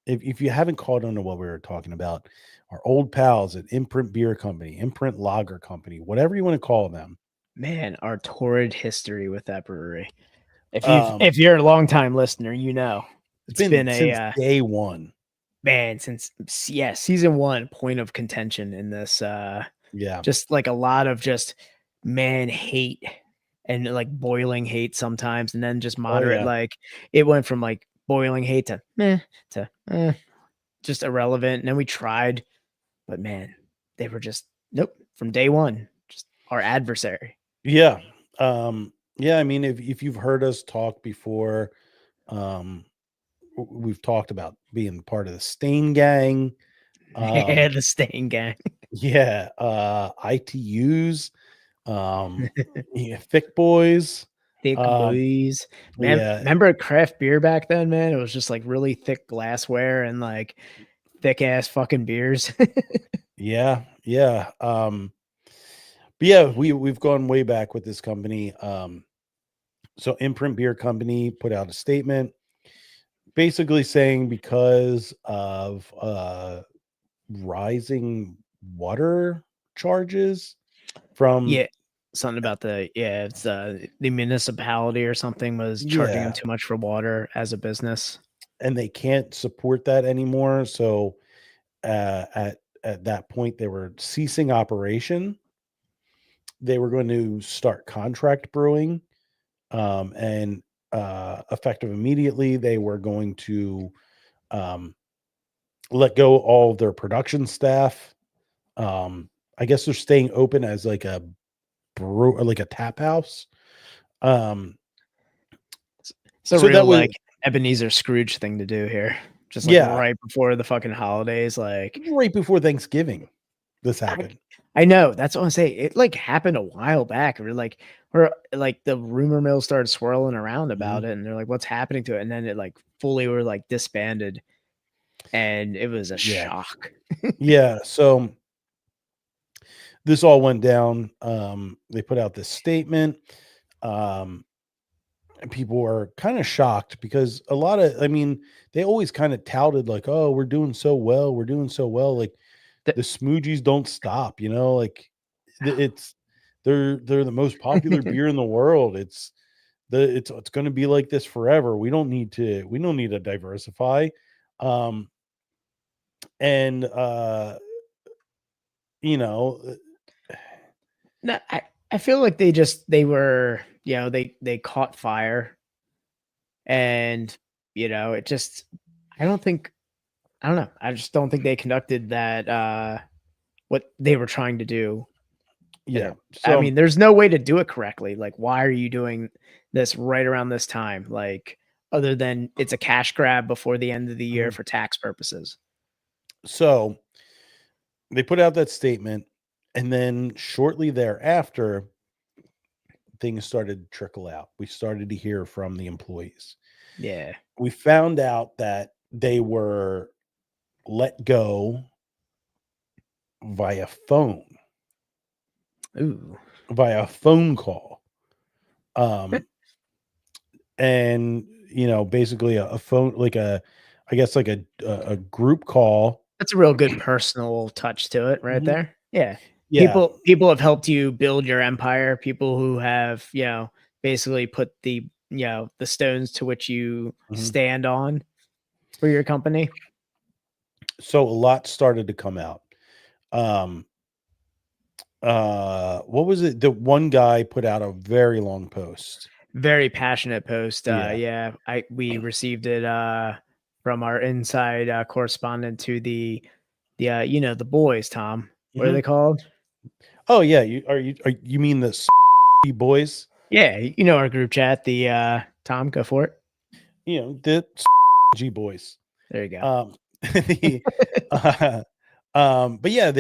if you haven't caught on to what we were talking about, our old pals at Imprint Beer Company, Imprint Lager Company, whatever you want to call them. Man, our torrid history with that brewery. If you're a longtime listener, it's been since day one. Man, since season 1, point of contention in this. Just like a lot of just man hate and like boiling hate sometimes, and then just moderate. Like it went from like boiling hate to meh to just irrelevant. And then we tried, but man, they were just nope from day one, just our adversary. Yeah. Yeah, I mean, if you've heard us talk before, we've talked about being part of the Stain Gang. Yeah, the Stain Gang. Yeah, ITUs, yeah, Thick Boys. Thick boys. Man, Yeah, remember craft beer back then, man? It was just like really thick glassware and like thick ass fucking beers. yeah, yeah. But yeah, we've gone way back with this company. So Imprint Beer Company put out a statement basically saying because of rising water charges from Yeah. Something about it's the municipality or something was charging them yeah, too much for water as a business. and they can't support that anymore. So at that point, they were ceasing operation. They were going to start contract brewing, and effective immediately, they were going to um, let go all of their production staff. I guess they're staying open as like a brew or like a tap house. Um, It's a so that real was like Ebenezer Scrooge thing to do here. Just like yeah, right before the fucking holidays. Like right before Thanksgiving, this I, happened. I know that's what I'm saying. It like happened a while back. Where like the rumor mill started swirling around about Mhm. it, and they're like, "What's happening to it?" And then it like fully were like disbanded, and it was a Yeah, shock. yeah. So this all went down. They put out this statement. Um, and people were kind of shocked because a lot of, I mean, they always kind of touted like, "Oh, we're doing so well, we're doing so well." Like The- the Smoogies don't stop, like it's they're the most popular beer in the world. It's going to be like this forever. We don't need to diversify. Um, and you know, No, I feel like they were they caught fire and it just I don't think I don't know. I just don't think they conducted that what they were trying to do. yeah. I So mean, there's no way to do it correctly. Like, why are you doing this right around this time? Like, other than it's a cash grab before the end of the year mhm. for tax purposes. So they put out that statement, and then shortly thereafter, things started to trickle out. We started to hear from the employees. Yeah. We found out that they were let go via phone, Ooh. via phone call. Um, and basically a phone, like I guess like a group call. That's a real good personal touch to it right Mhm. there. Yeah. Yeah. People have helped you build your empire. People who have, basically put the stones to which you Mhm. stand on for your company. So a lot started to come out. Um, what was it? The one guy put out a very long post. Very passionate post. Yeah. Yeah, we received it from our inside correspondent to the boys, Tom. What are Mhm. they called? Oh yeah, you mean the boys? Yeah, our group chat, the Tom, go for it. The G boys. There you go. The but yeah,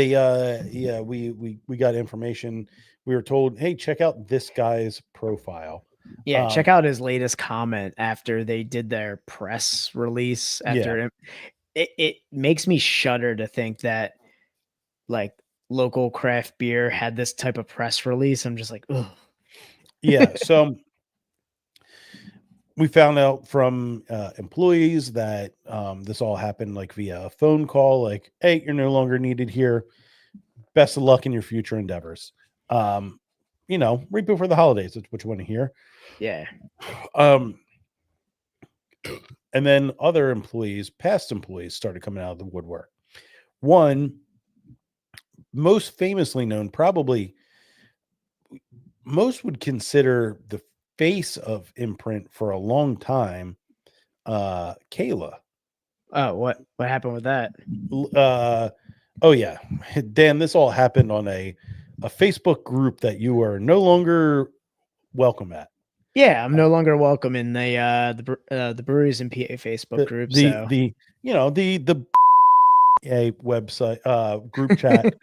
yeah, we got information. We were told, hey, check out this guy's profile. Yeah, check out his latest comment after they did their press release. Yeah, It makes me shudder to think that like local craft beer had this type of press release. I'm just like, ugh. yeah. So we found out from employees that this all happened like via a phone call, like, hey, you're no longer needed here. Best of luck in your future endeavors. Um, right before the holidays, that's what you want to hear. Yeah. Um, and then other employees, past employees, started coming out of the woodwork. One, most famously known, probably most would consider the face of Imprint for a long time, Kayla. Oh, what happened with that? Oh yeah, Dan, this all happened on a Facebook group that you are no longer welcome at. Yeah, I'm no longer welcome in the Breweries and PA Facebook group. The a website group chat.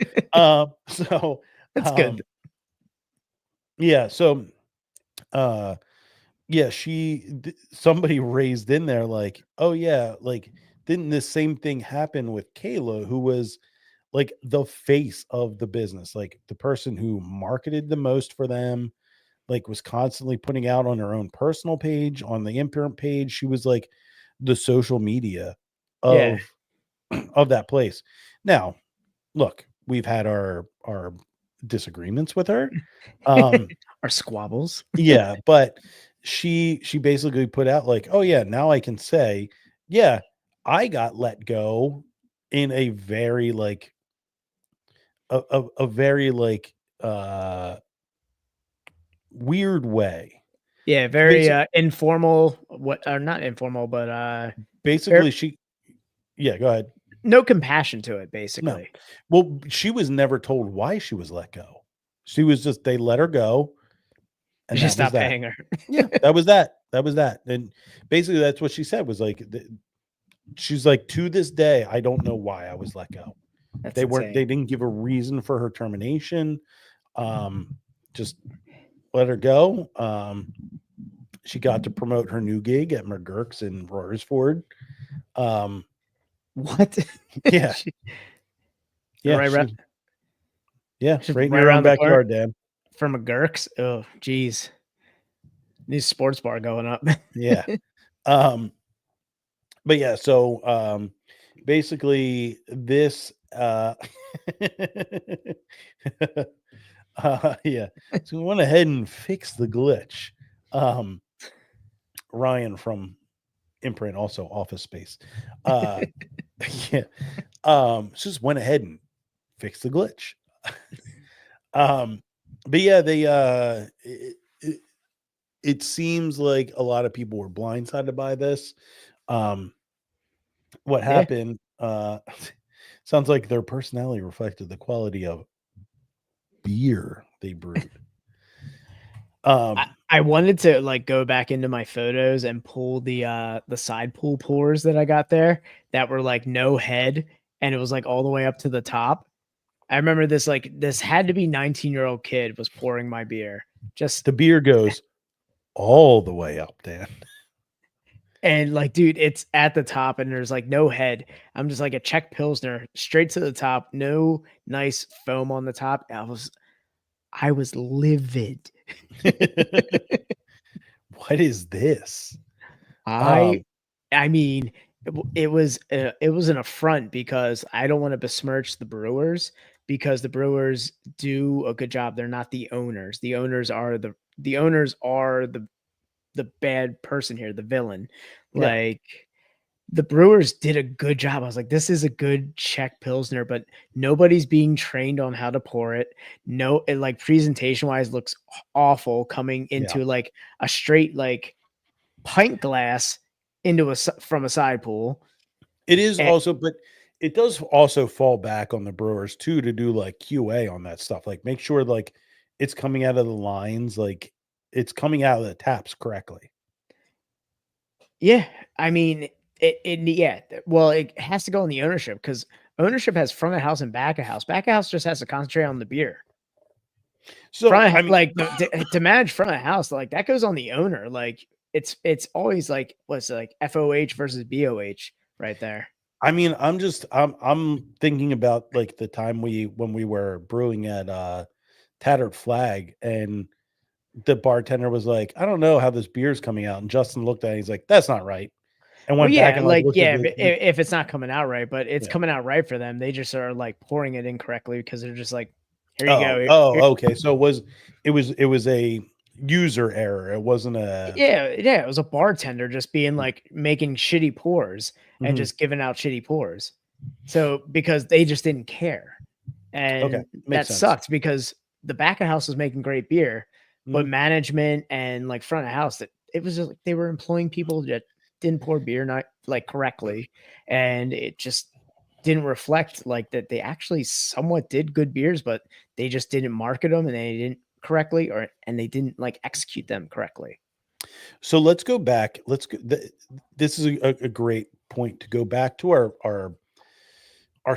So that's good. Yeah, so yeah, somebody raised in there like, oh yeah, like didn't this same thing happen with Kayla, who was like the face of the business, like the person who marketed the most for them, like was constantly putting out on her own personal page, on the imprint page. She was like the social media of of that place. Now, look, we've had our disagreements with her. Our squabbles. Yeah, but she basically put out like, oh yeah, now I can say, yeah, I got let go in a very like a very like weird way. Yeah, very informal. What or not informal, but Basically yeah, go ahead. No compassion to it, basically. No. Well, she was never told why she was let go. She was just they let her go. And just stopped paying her. Yeah, that was that. That was that. And basically that's what she said was like she's like, to this day, I don't know why I was let go. They didn't give a reason for her termination. Just let her go. She got to promote her new gig at McGurk's in Royersford. What? Yeah. Yeah. Right around, right in your own backyard, Dan. From McGurk's. Oh, geez. New sports bar going up. Yeah. But yeah, so basically this yeah. So we went ahead and fixed the glitch. Ryan from Imprint, also Office Space. Yeah. Just went ahead and fixed the glitch. But yeah, they it seems like a lot of people were blindsided by this. What happened sounds like their personality reflected the quality of beer they brewed. I wanted to like go back into my photos and pull the side pull pours that I got there that were like no head and it was like all the way up to the top. I remember this had to be 19-year-old kid was pouring my beer. Just the beer goes all the way up, Dan. And like, dude, it's at the top and there's like no head. I'm just like a Czech Pilsner straight to the top. No nice foam on the top. I was livid. What is this? I mean, it was an affront because I don't want to besmirch the brewers because the brewers do a good job. They're not the owners. The owners are the bad person here, the villain. Like the brewers did a good job. I was like, this is a good Czech Pilsner, but nobody's being trained on how to pour it. No, it like presentation wise looks awful coming into like a straight like pint glass into from a side pool. It is also, but it does also fall back on the brewers too to do like QA on that stuff. Like make sure like it's coming out of the lines, like it's coming out of the taps correctly. Yeah, I mean, well, it has to go in the ownership because ownership has front of house and back of house. Back of house just has to concentrate on the beer. So I mean, like to manage front of house, like that goes on the owner. Like it's always like what's it, like FOH versus BOH right there. I mean, I'm thinking about like the time when we were brewing at Tattered Flag and the bartender was like, I don't know how this beer's coming out. And Justin looked at it, he's like, that's not right. And went back and like if it's not coming out right, but it's coming out right for them. They just are like pouring it incorrectly because they're just like, here you go. Okay. So it was a user error. It wasn't a it was a bartender just being like making shitty pours and just giving out shitty pours. So because they just didn't care. And that sucks because the back of house was making great beer. But management and like front of house, that it was just like they were employing people that didn't pour beer not like correctly, and it just didn't reflect like that they actually somewhat did good beers, but they just didn't market them and they didn't correctly, and they didn't like execute them correctly. So let's go back. Let's go. This is a great point to go back to our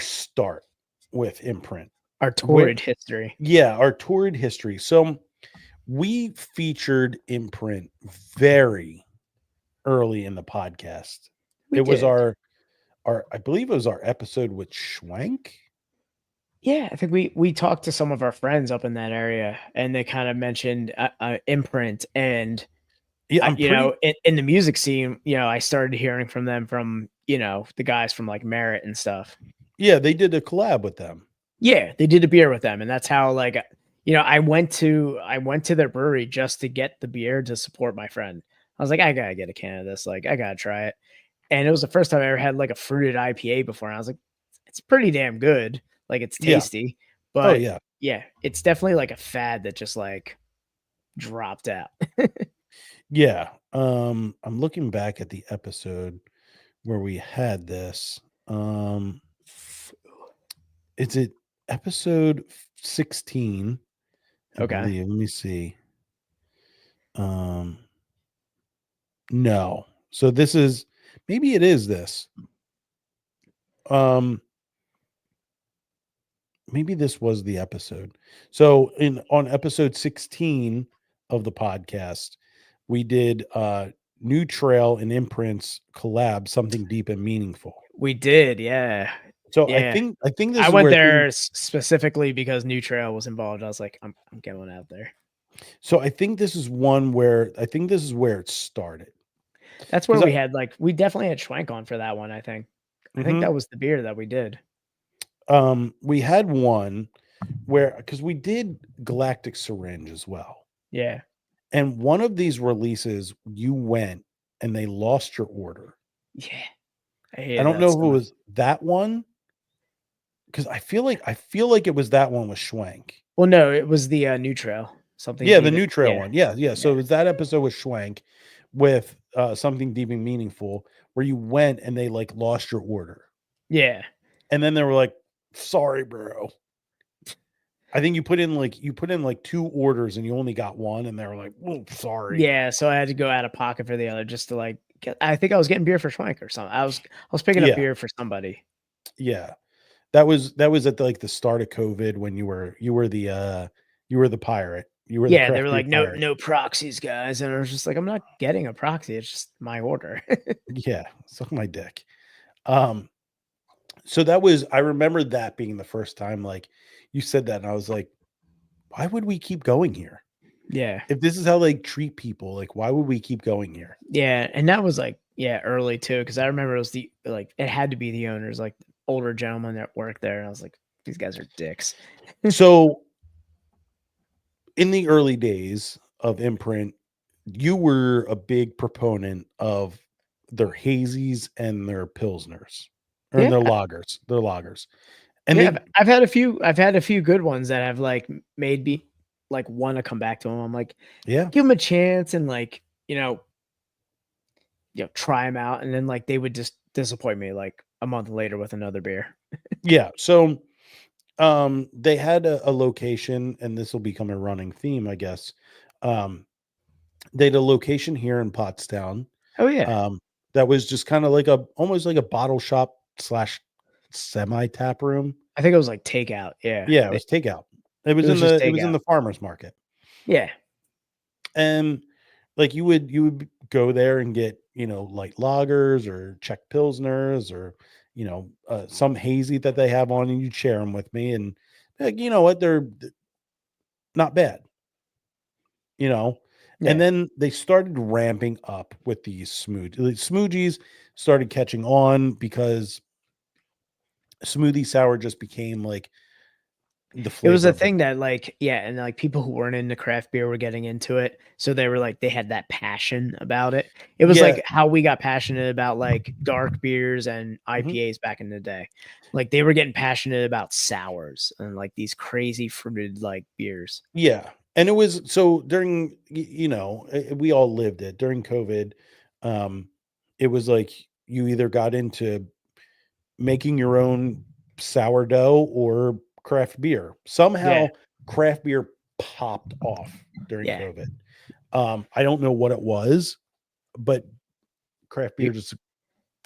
start with Imprint. Our torrid history. Yeah, our torrid history. So we featured Imprint very early in the podcast. It was our I believe it was our episode with Schwank. Yeah, I think we talked to some of our friends up in that area, and they kind of mentioned Imprint, and Yeah, in the music scene, I started hearing from them from the guys from like Merit and stuff. Yeah, they did a collab with them. Yeah, they did a beer with them, and that's how like I went to their brewery just to get the beer to support my friend. I was like, I gotta get a can of this, like I gotta try it, and it was the first time I ever had like a fruited IPA before, and I was like, it's pretty damn good. Like it's tasty, but yeah, it's definitely like a fad that just like dropped out. Yeah. I'm looking back at the episode where we had this. It's it episode 16. I believe. Let me see. No. So this is maybe it is this. Maybe this was the episode. So on episode 16 of the podcast, we did New Trail and Imprints collab, Something Deep and Meaningful. We did, yeah. So I think this I is went where there specifically because New Trail was involved. I was like, I'm going out there. So I think this is where it started. That's where we had we definitely had Schwank on for that one, I think. I think that was the beer that we did. We had one where because we did Galactic Syringe as well. Yeah. And one of these releases, you went and they lost your order. Yeah. I don't know if it was that one. Because I feel like it was that one with Schwank. Well, no, it was the New Trail. Something. Yeah, the New Trail one. Yeah. So it was that episode with Schwank with Something Deep and Meaningful where you went and they like lost your order. Yeah. And then they were like, sorry, bro. I think you put in like 2 orders and you only got one, and they were like, "Oh, sorry." Yeah, so I had to go out of pocket for the other just to like get. I think I was getting beer for Schwank or something. I was picking up beer for somebody. Yeah, that was at the start of COVID when you were the pirate. You were they were like no proxies, guys, and I was just like, I'm not getting a proxy. It's just my order. Yeah, suck my dick. So I remember that being the first time like you said that, and I was like, why would we keep going here? Yeah. If this is how they treat people, like why would we keep going here? Yeah, and that was like early too, because I remember it was it had to be the owners, like older gentlemen that worked there, and I was like, these guys are dicks. So in the early days of Imprint, you were a big proponent of their hazies and their pilsners. Or their lagers. And I've had a few good ones that have like made me like want to come back to them. I'm like, give them a chance and like, try them out. And then like they would just disappoint me like a month later with another beer. Yeah. So they had a location, and this will become a running theme, I guess. They had a location here in Pottstown. Oh yeah. That was just kind of like almost like a bottle shop / semi tap room. I think it was like takeout. Yeah. Yeah, it was takeout. It was in the farmer's market. Yeah. And like you would go there and get, light lagers or Czech pilsners or, some hazy that they have on, and you'd share them with me. And like, you know what? They're not bad, Yeah. And then they started ramping up with these smoothies started catching on because smoothie sour just became like the flavor. It was a thing that like, and like people who weren't into craft beer were getting into it. So they were like, they had that passion about it. It was like how we got passionate about like dark beers and IPAs back in the day. Like they were getting passionate about sours and like these crazy fruited like beers. Yeah. And it was so during, we all lived it during COVID. it was like you either got into making your own sourdough or craft beer. Somehow craft beer popped off during COVID. I don't know what it was, but craft beer just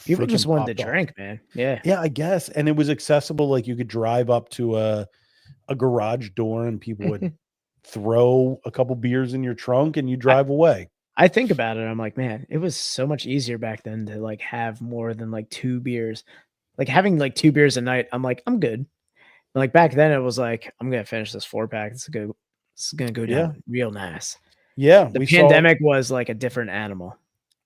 people just freaking wanted to popped off. drink, man. Yeah. Yeah, I guess. And it was accessible. Like you could drive up to a garage door and people would throw a couple beers in your trunk and you drive away. I think about it. I'm like, man, it was so much easier back then to like have more than like 2 beers. Like having like 2 beers a night, I'm like, I'm good. And like back then, it was like, I'm gonna finish this 4-pack. It's gonna go down real nice. Yeah, the pandemic was like a different animal.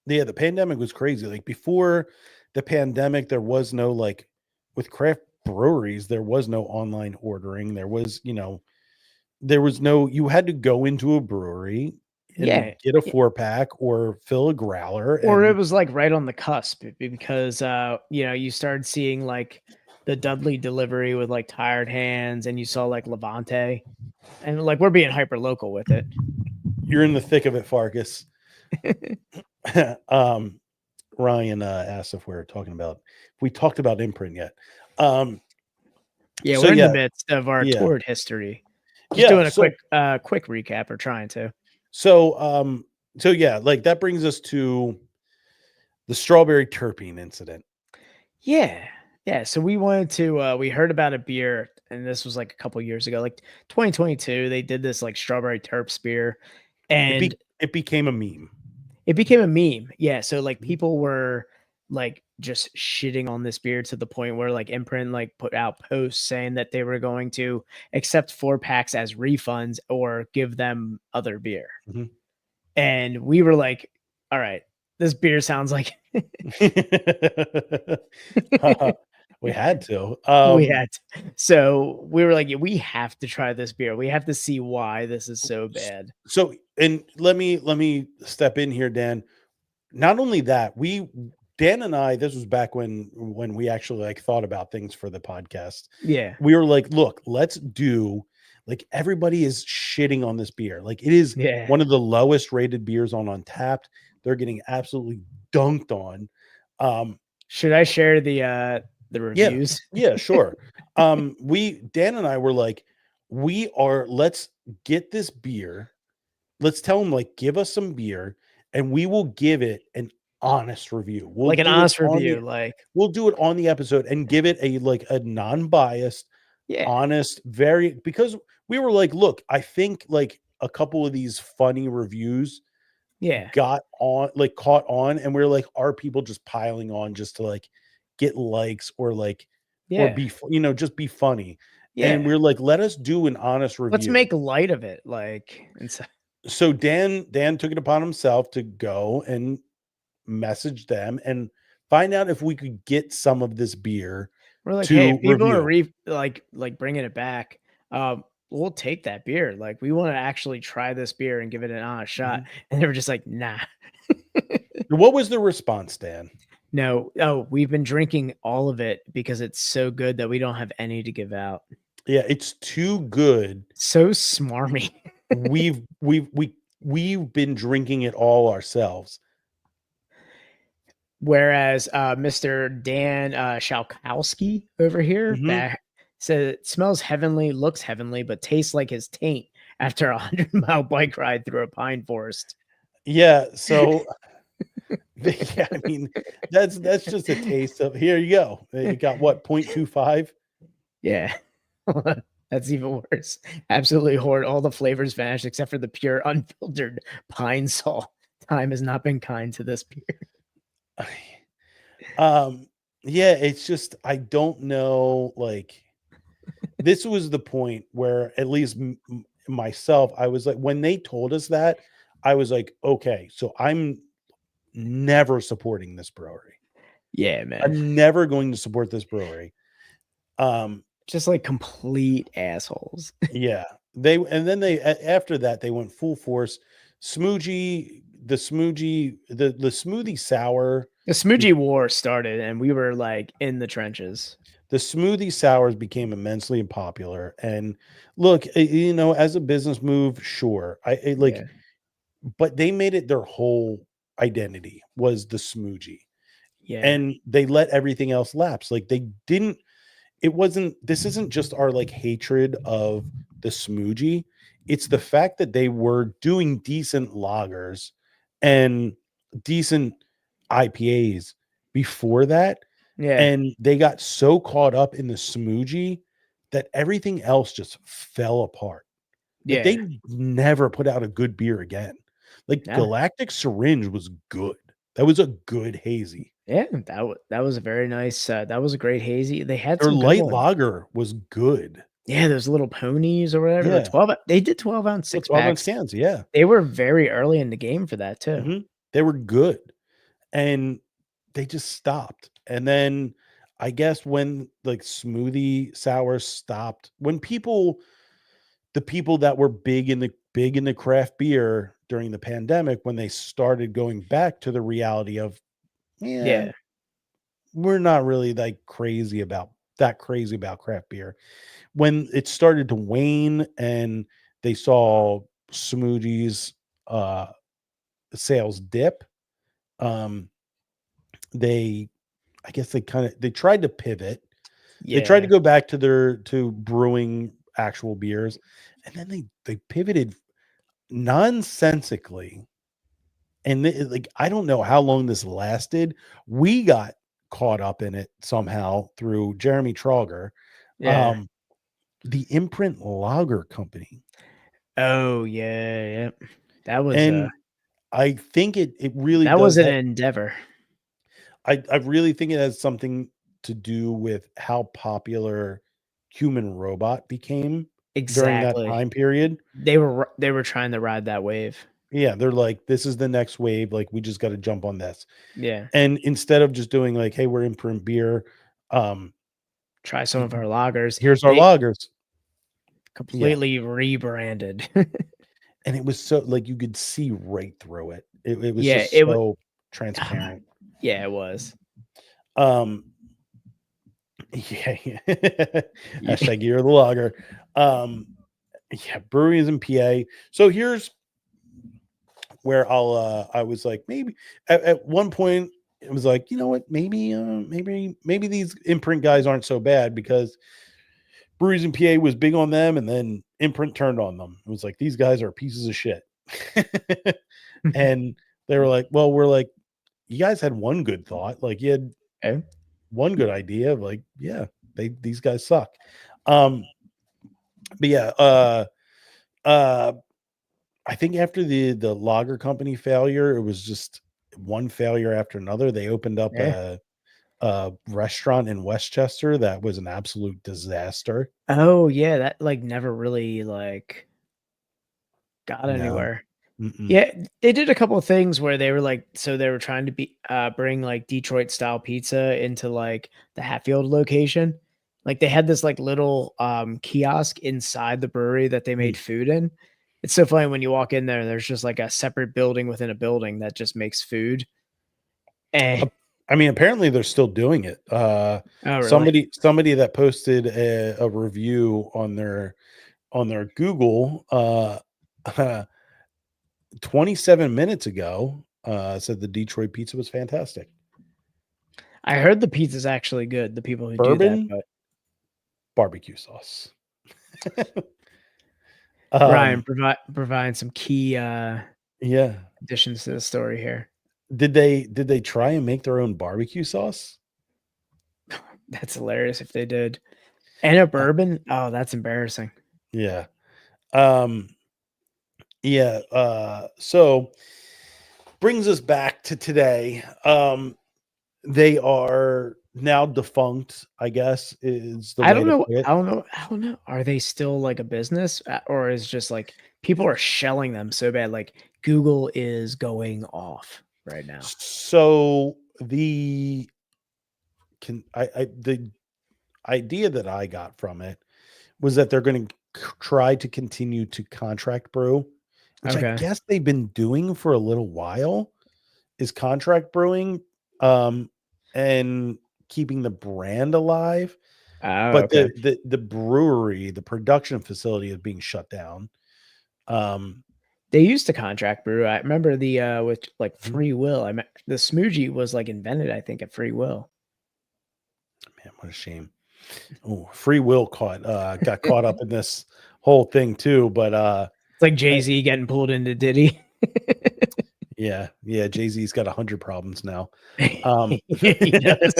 Yeah, the pandemic was crazy. Like before the pandemic, there was no like with craft breweries, there was no online ordering. There was, there was no, you had to go into a brewery and get a 4-pack or fill a growler. Or it was like right on the cusp because, you started seeing like the Dudley delivery with like Tired Hands and you saw like Levante and like we're being hyper local with it. You're in the thick of it, Farkas. Ryan asked if we talked about Imprint yet. We're in the midst of our toured history. Just doing a quick recap or trying to. So like that brings us to the strawberry terpene incident. Yeah. So we wanted to, we heard about a beer and this was like a couple years ago, like 2022, they did this like strawberry terps beer and it became a meme. It became a meme. Yeah. So like people were like just shitting on this beer to the point where like Imprint like put out posts saying that they were going to accept 4-packs as refunds or give them other beer. Mm-hmm. And we were like, all right, this beer sounds like we had to. So we were like, we have to try this beer. We have to see why this is so bad. So, and let me step in here, Dan. Not only that, Dan and I, this was back when we actually like thought about things for the podcast. Yeah. We were like, look, let's do like everybody is shitting on this beer. Like it is one of the lowest rated beers on Untapped. They're getting absolutely dunked on. Should I share the reviews? Yeah, sure. Dan and I were like, let's get this beer. Let's tell them like, give us some beer and we will give it an honest review. We'll do it on the episode and give it a non-biased, honest, because we were like, look, I think like a couple of these funny reviews caught on and we were like, are people just piling on just to like get likes or like or be just be funny? And we're like, let us do an honest review. Let's make light of it. So Dan took it upon himself to go and message them and find out if we could get some of this beer. We're like, hey, if people are bringing it back, we'll take that beer. Like, we want to actually try this beer and give it an honest shot. And they were just like, nah. What was the response, Dan? No. Oh, we've been drinking all of it because it's so good that we don't have any to give out. Yeah, it's too good. So smarmy. we've been drinking it all ourselves. Whereas Mr. Dan Shalkowski over here said it smells heavenly, looks heavenly, but tastes like his taint after a 100-mile bike ride through a pine forest. Yeah, so yeah, I mean that's just a taste of. Here you go. You got what, 0.25? Yeah. That's even worse. Absolutely horrid. All the flavors vanished except for the pure, unfiltered pine salt. Time has not been kind to this beer. Yeah, it's just I don't know. Like, this was the point where at least myself, I was like, when they told us that, I was like, okay, so I'm never supporting this brewery. Yeah, man. I'm never going to support this brewery. Just like complete assholes. Yeah. After that, they went full force. The smoothie sour. The smoothie war started and we were like in the trenches. The smoothie sours became immensely popular. And look, as a business move, sure. But they made it their whole identity was the smoothie. Yeah. and they let everything else lapse. Like they didn't. This isn't just our like hatred of the smoothie. It's the fact that they were doing decent lagers and decent IPAs before that. Yeah. And they got so caught up in the smoothie that everything else just fell apart. Like Yeah. they never put out a good beer again. Like Yeah. Galactic Syringe was good. That was a good hazy. Yeah, that was a very nice, that was a great hazy. They had Their some good light ones. lager was good. Yeah, those little ponies or whatever, the Yeah. 12 they did 12-ounce The six 12-ounce packs. cans, yeah. They were very early in the game for that too. Mhm. They were good, and they just stopped. And then I guess when like smoothie sours stopped, when the people that were big in the craft beer during the pandemic, when they started going back to the reality of, yeah, Yeah. we're not really like crazy about craft beer. When it started to wane and they saw smoothies sales dip, um they I guess they tried to pivot. They tried to Yeah. go back to brewing actual beers, and then they pivoted nonsensically. And like I don't know how long this lasted. We got caught up in it somehow through Jeremy Trauger, Yeah. um, the Imprint Lager Company, Oh, yeah, yep. That was, and I think it really that does was an have. endeavor. I really think it has something to do with how popular Human Robot became during that Exactly. time period. They were trying to ride that wave. Yeah, they're like, this is the next wave. Like, we just got to jump on this. Yeah. And instead of just doing like, hey, we're Imprint beer, um, Try some of our lagers. here's our They lagers. Yeah. completely rebranded. And it was so like you could see right through it. It was Yeah, just it was. so transparent. Yeah, it was. Um, yeah. Yeah. Hashtag year of the lager. Yeah, breweries in PA. So here's where I was like, maybe at one point it was like, you know what, maybe these Imprint guys aren't so bad, because breweries in PA was big on them, and then Imprint turned on them. It was like, these guys are pieces of shit. And they were like, well, we're like, you guys had one good thought, like you had Okay. one good idea of like, yeah, these guys suck. But yeah, I think after the lager company failure, it was just one failure after another. They opened up Yeah. a restaurant in Westchester that was an absolute disaster. Oh, yeah, that, like, never really, like, got No. anywhere. Mm-mm. Yeah, they did a couple of things where they were like, so they were trying to bring like Detroit style pizza into like the Hatfield location. Like they had this like little kiosk inside the brewery that they made Mm. food in. It's so funny when you walk in there, there's just like a separate building within a building that just makes food. And I mean, apparently they're still doing it. oh really? Somebody that posted a review on their Google 27 minutes ago, said the Detroit pizza was fantastic. I heard the pizza's actually good, the people who do that, Bourbon, but barbecue sauce. Ryan provide some key Yeah. additions to the story here. Did they try and make their own barbecue sauce? That's hilarious if they did. And a bourbon? Oh, that's embarrassing. Yeah. Yeah, so brings us back to today. They are now defunct, I guess, is the I way don't to know. put it. I don't know. Are they still like a business, or is just like people are shelling them so bad? Like Google is going off right now. So the idea that I got from it was that they're going to try to continue to contract brew, which I Okay. guess they've been doing for a little while, is contract brewing, and keeping the brand alive. Oh, But okay. the brewery, the production facility is being shut down. They used to contract brew. I remember the with like Free Will. The smoothie was like invented, I think, at Free Will. Man, what a shame. Oh, Free Will got caught up in this whole thing too, but it's like Jay-Z getting pulled into Diddy. yeah, Jay-Z's got 100 problems now. He does.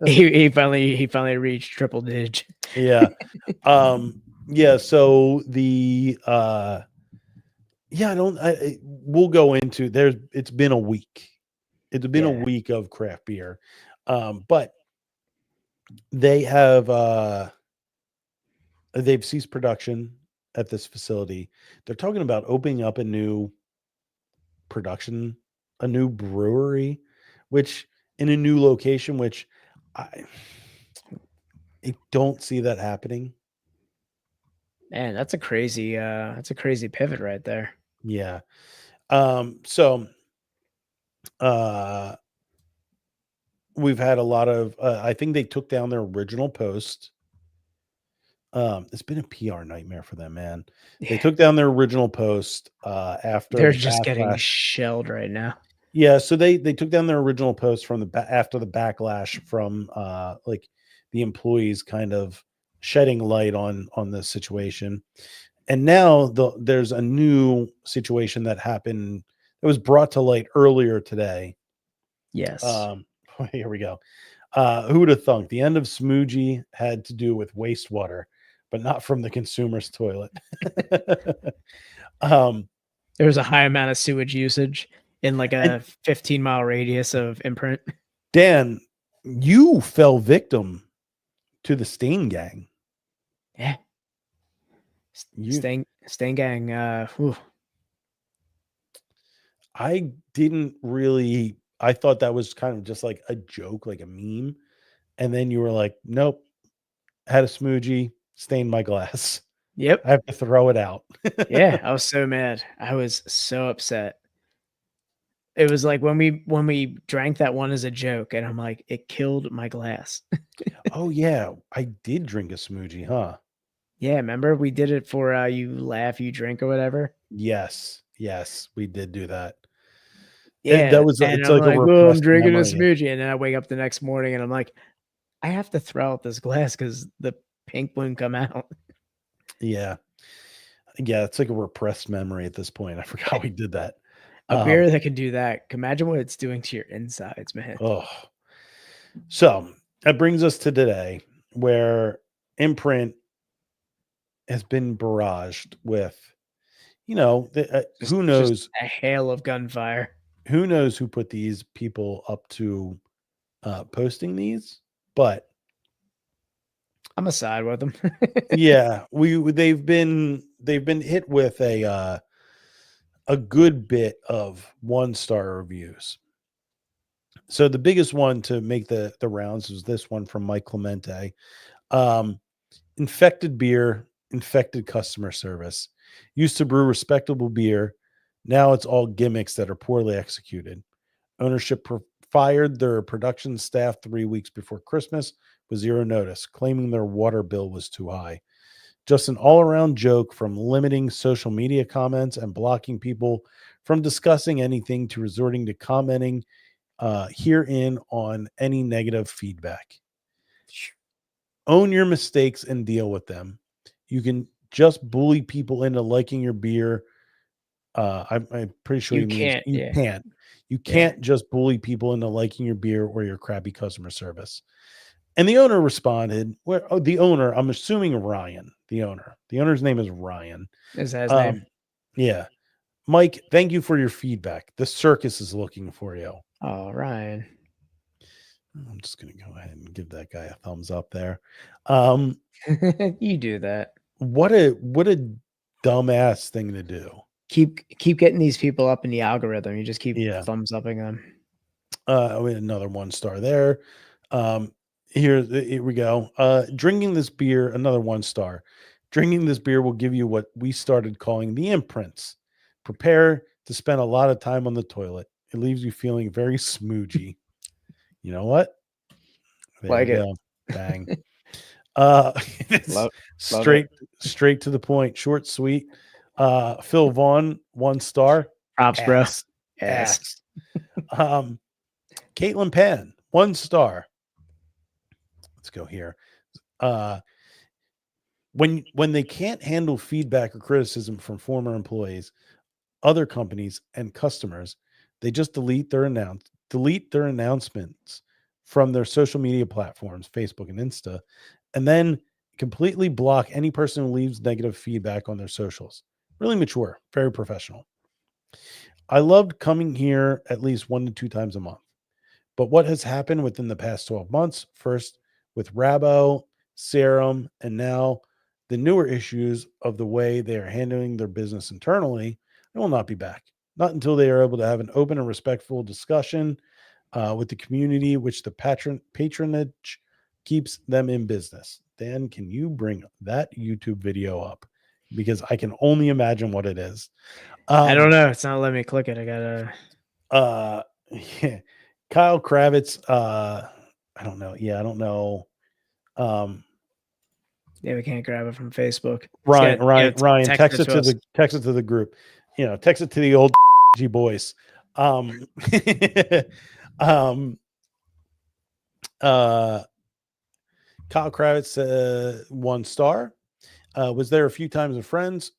he finally reached triple dig. Yeah. Yeah, so the we'll go into it's been a week. It's been a week of craft beer. But they have they've ceased production at this facility. They're talking about opening up a new brewery, which in a new location, which I don't see that happening. Man, that's a crazy pivot right there. Yeah. We've had a lot of I think they took down their original post. It's been a PR nightmare for them, man. They took down their original post after they're just getting shelled right now. Yeah, so they took down their original post from after the backlash from like the employees kind of shedding light on the situation. And now there's a new situation that happened that was brought to light earlier today. Yes. Here we go. Who would have thunk the end of Smoogie had to do with wastewater, but not from the consumer's toilet. There was a high amount of sewage usage in like a 15-mile radius of Imprint. Dan, you fell victim to the Stain Gang. Yeah. Stain Gang. I didn't really. I thought that was kind of just like a joke, like a meme. And then you were like, nope, had a smoothie, stained my glass. Yep. I have to throw it out. Yeah, I was so mad. I was so upset. It was like when we drank that one as a joke, and I'm like, it killed my glass. Oh, yeah. I did drink a smoothie, huh? Yeah, remember? We did it for you laugh, you drink or whatever. Yes, we did do that. Yeah, that was and it's I'm like like, a oh, I'm drinking a memory. smoothie, and then I wake up the next morning and I'm like, I have to throw out this glass because the pink wouldn't come out. Yeah, it's like a repressed memory at this point. I forgot we did that. A beer that can do that. Imagine what it's doing to your insides, man. Oh, so that brings us to today, where Imprint has been barraged with, who knows? Just a hail of gunfire. Who knows who put these people up to posting these? But I'm aside with them. yeah, they've been hit with a good bit of 1-star reviews. So the biggest one to make the rounds was this one from Mike Clemente. Infected beer, infected customer service. Used to brew respectable beer. Now it's all gimmicks that are poorly executed. Ownership fired their production staff 3 weeks before Christmas with zero notice, claiming their water bill was too high. Just an all-around joke, from limiting social media comments and blocking people from discussing anything to resorting to commenting herein on any negative feedback. Own your mistakes and deal with them. You can just bully people into liking your beer. I'm pretty sure you can't just bully people into liking your beer or your crappy customer service. And the owner responded, I'm assuming Ryan, the owner's name is Ryan. Is that his name? Yeah. Mike, thank you for your feedback. The circus is looking for you. Oh, Ryan. I'm just going to go ahead and give that guy a thumbs up there. You do that. What a dumbass thing to do. Keep getting these people up in the algorithm. You just keep thumbs upping them. Another 1-star there. Here we go. Drinking this beer, another 1-star. Drinking this beer will give you what we started calling the imprints. Prepare to spend a lot of time on the toilet. It leaves you feeling very smoogie. You know what? There like you it. Go. Bang. Love straight to the point, short, sweet. Phil Vaughn, 1 star. Props, bro. Ass. Yes. Caitlin Pan, 1 star. Let's go here. When they can't handle feedback or criticism from former employees, other companies, and customers, they just delete their announcements from their social media platforms, Facebook and Insta, and then completely block any person who leaves negative feedback on their socials. Really mature, very professional. I loved coming here at least 1 to 2 times a month. But what has happened within the past 12 months, first with Rabo, Serum, and now the newer issues of the way they are handling their business internally, I will not be back. Not until they are able to have an open and respectful discussion with the community, which the patronage keeps them in business. Dan, can you bring that YouTube video up? Because I can only imagine what it is. I don't know. It's not letting me click it. I gotta. Yeah. Kyle Kravitz. I don't know. Yeah, I don't know. Yeah, we can't grab it from Facebook. Ryan, text it to the group. Text it to the old boys. Kyle Kravitz, 1 star. Was there a few times with friends.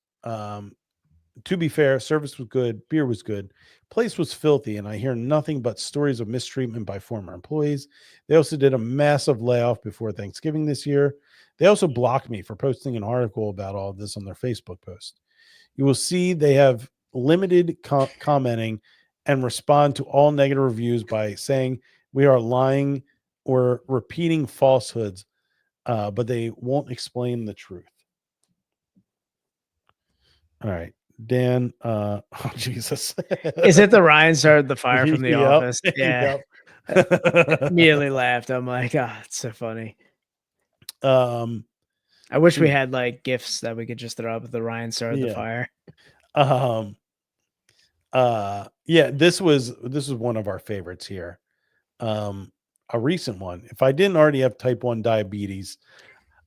To be fair, service was good, beer was good, place was filthy, and I hear nothing but stories of mistreatment by former employees. They also did a massive layoff before Thanksgiving this year. They also blocked me for posting an article about all of this on their Facebook post. You will see they have limited commenting and respond to all negative reviews by saying we are lying or repeating falsehoods, but they won't explain the truth. All right. Dan, oh Jesus. Is it the Ryan started the fire from The Office? Yeah. Yep. Immediately laughed. I'm like, it's so funny. I wish we had like GIFs that we could just throw up with the Ryan started the fire. Yeah, this was one of our favorites here. A recent one. If I didn't already have type 1 diabetes,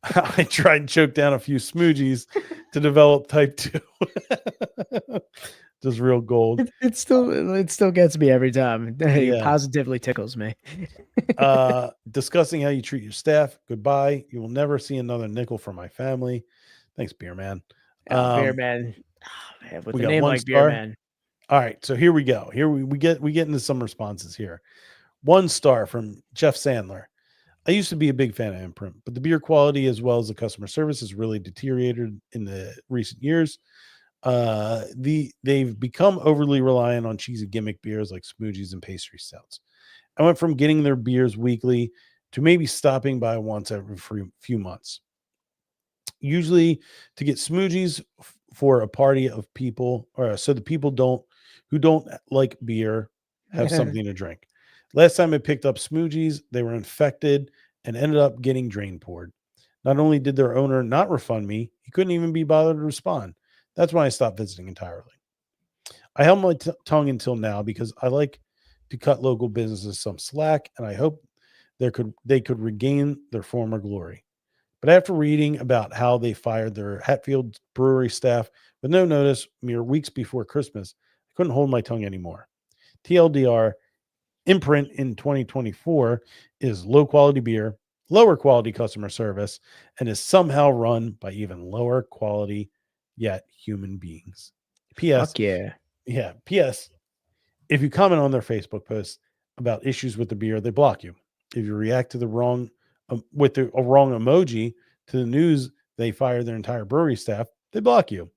I tried and choked down a few smoogies to develop type 2. Just real gold. It still gets me every time. It positively tickles me. Discussing how you treat your staff. Goodbye. You will never see another nickel from my family. Thanks, Beer Man. Beer Man. Oh, man, with we a got name 1 like star. Beer Man. All right, so here we go. Here we get into some responses here. 1 star from Jeff Sandler. I used to be a big fan of Imprint, but the beer quality as well as the customer service has really deteriorated in the recent years. They've become overly reliant on cheesy gimmick beers like smoothies and pastry stouts. I went from getting their beers weekly to maybe stopping by once every few months. Usually to get smoothies for a party of people, or so the people who don't like beer have something to drink. Last time I picked up smoothies, they were infected and ended up getting drain poured. Not only did their owner not refund me, he couldn't even be bothered to respond. That's when I stopped visiting entirely. I held my tongue until now because I like to cut local businesses some slack, and I hope they could regain their former glory. But after reading about how they fired their Hatfield brewery staff with no notice mere weeks before Christmas, I couldn't hold my tongue anymore. TLDR, Imprint in 2024 is low quality beer, lower quality customer service, and is somehow run by even lower quality yet human beings. P.S. Fuck yeah. Yeah. P.S. If you comment on their Facebook post about issues with the beer, they block you. If you react to the wrong with a wrong emoji to the news, they fire their entire brewery staff. They block you.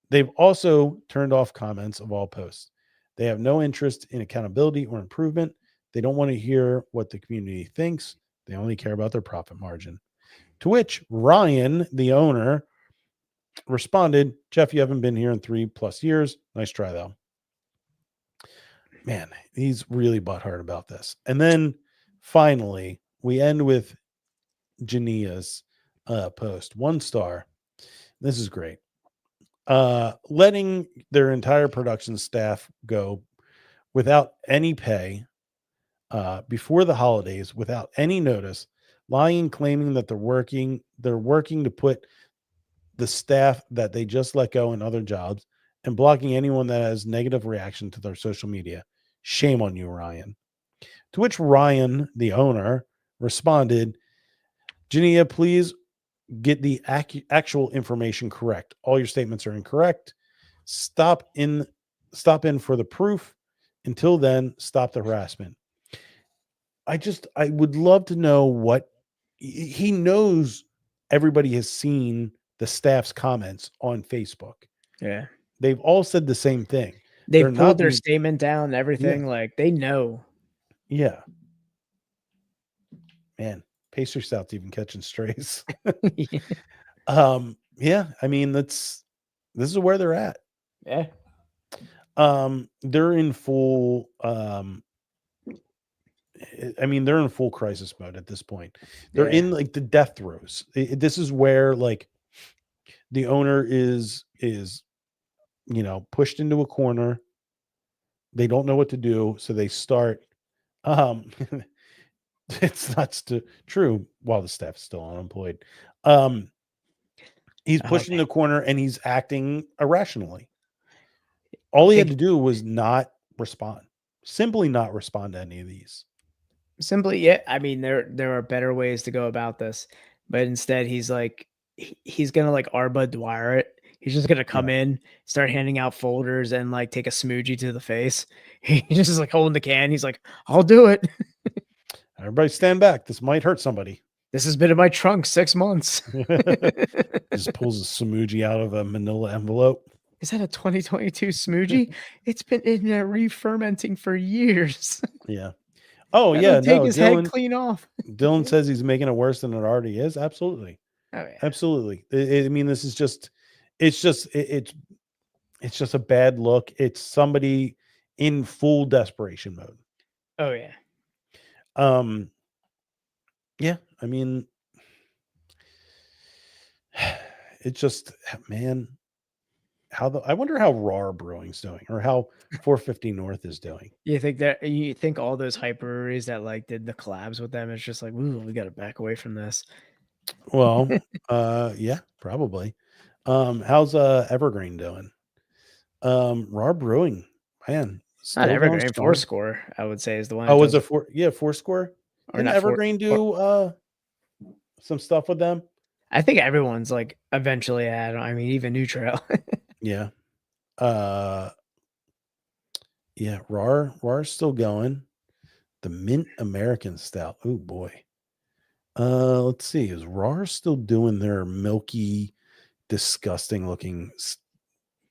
They've also turned off comments of all posts. They have no interest in accountability or improvement. They don't want to hear what the community thinks. They only care about their profit margin. To which Ryan, the owner, responded, Jeff, you haven't been here in 3+ years. Nice try, though. Man, he's really butthurt about this. And then finally, we end with Jania's post. 1 star. This is great. Letting their entire production staff go without any pay before the holidays, without any notice, lying and claiming that they're working to put the staff that they just let go in other jobs and blocking anyone that has negative reaction to their social media. Shame on you, Ryan. To which Ryan, the owner, responded, Jania, please get the actual information correct. All your statements are incorrect. Stop in for the proof. Until then, stop the harassment. I would love to know what he knows. Everybody has seen the staff's comments on Facebook. Yeah. They've all said the same thing. They They're pulled not their being, statement down and everything. Like they know. yeah. Man, pastry stout's even catching strays. Yeah, I mean, this is where they're at. Yeah. They're in full they're in full crisis mode at this point. They're in like the death throes. This is where like the owner is pushed into a corner. They don't know what to do, so they start it's not true while the staff is still unemployed. He's pushed in the corner and he's acting irrationally. All he had to do was not respond. Simply not respond to any of these. Simply, yeah. I mean, there are better ways to go about this, but instead he's like, he's gonna like Arba Dwyer it. He's just gonna come in, start handing out folders, and like take a smoochie to the face. He's just like holding the can. He's like, "I'll do it." Everybody, stand back. This might hurt somebody. This has been in my trunk 6 months. Just pulls a smoochie out of a manila envelope. Is that a 2022 smoochie? It's been in there re-fermenting for years. Yeah. Oh, yeah. Take his head clean off. Dylan says he's making it worse than it already is. Absolutely. Oh, yeah. Absolutely. I mean, this is just, it's just a bad look. It's somebody in full desperation mode. Oh, yeah. Yeah. I mean, it's just, man, I wonder how Raw Brewing's doing or how 450 North is doing. You think all those hype breweries that like did the collabs with them, it's just like, ooh, we got to back away from this. Well, yeah, probably. How's Evergreen doing? Raw Brewing, man. Not Evergreen, Fourscore, I would say, is the one. Oh, was it Fourscore? Didn't Evergreen do some stuff with them? I think everyone's like eventually at. I mean, even New Trail. Yeah. Yeah, RAR's still going. The Mint American Stout. Oh boy. Let's see. Is RAR still doing their milky, disgusting looking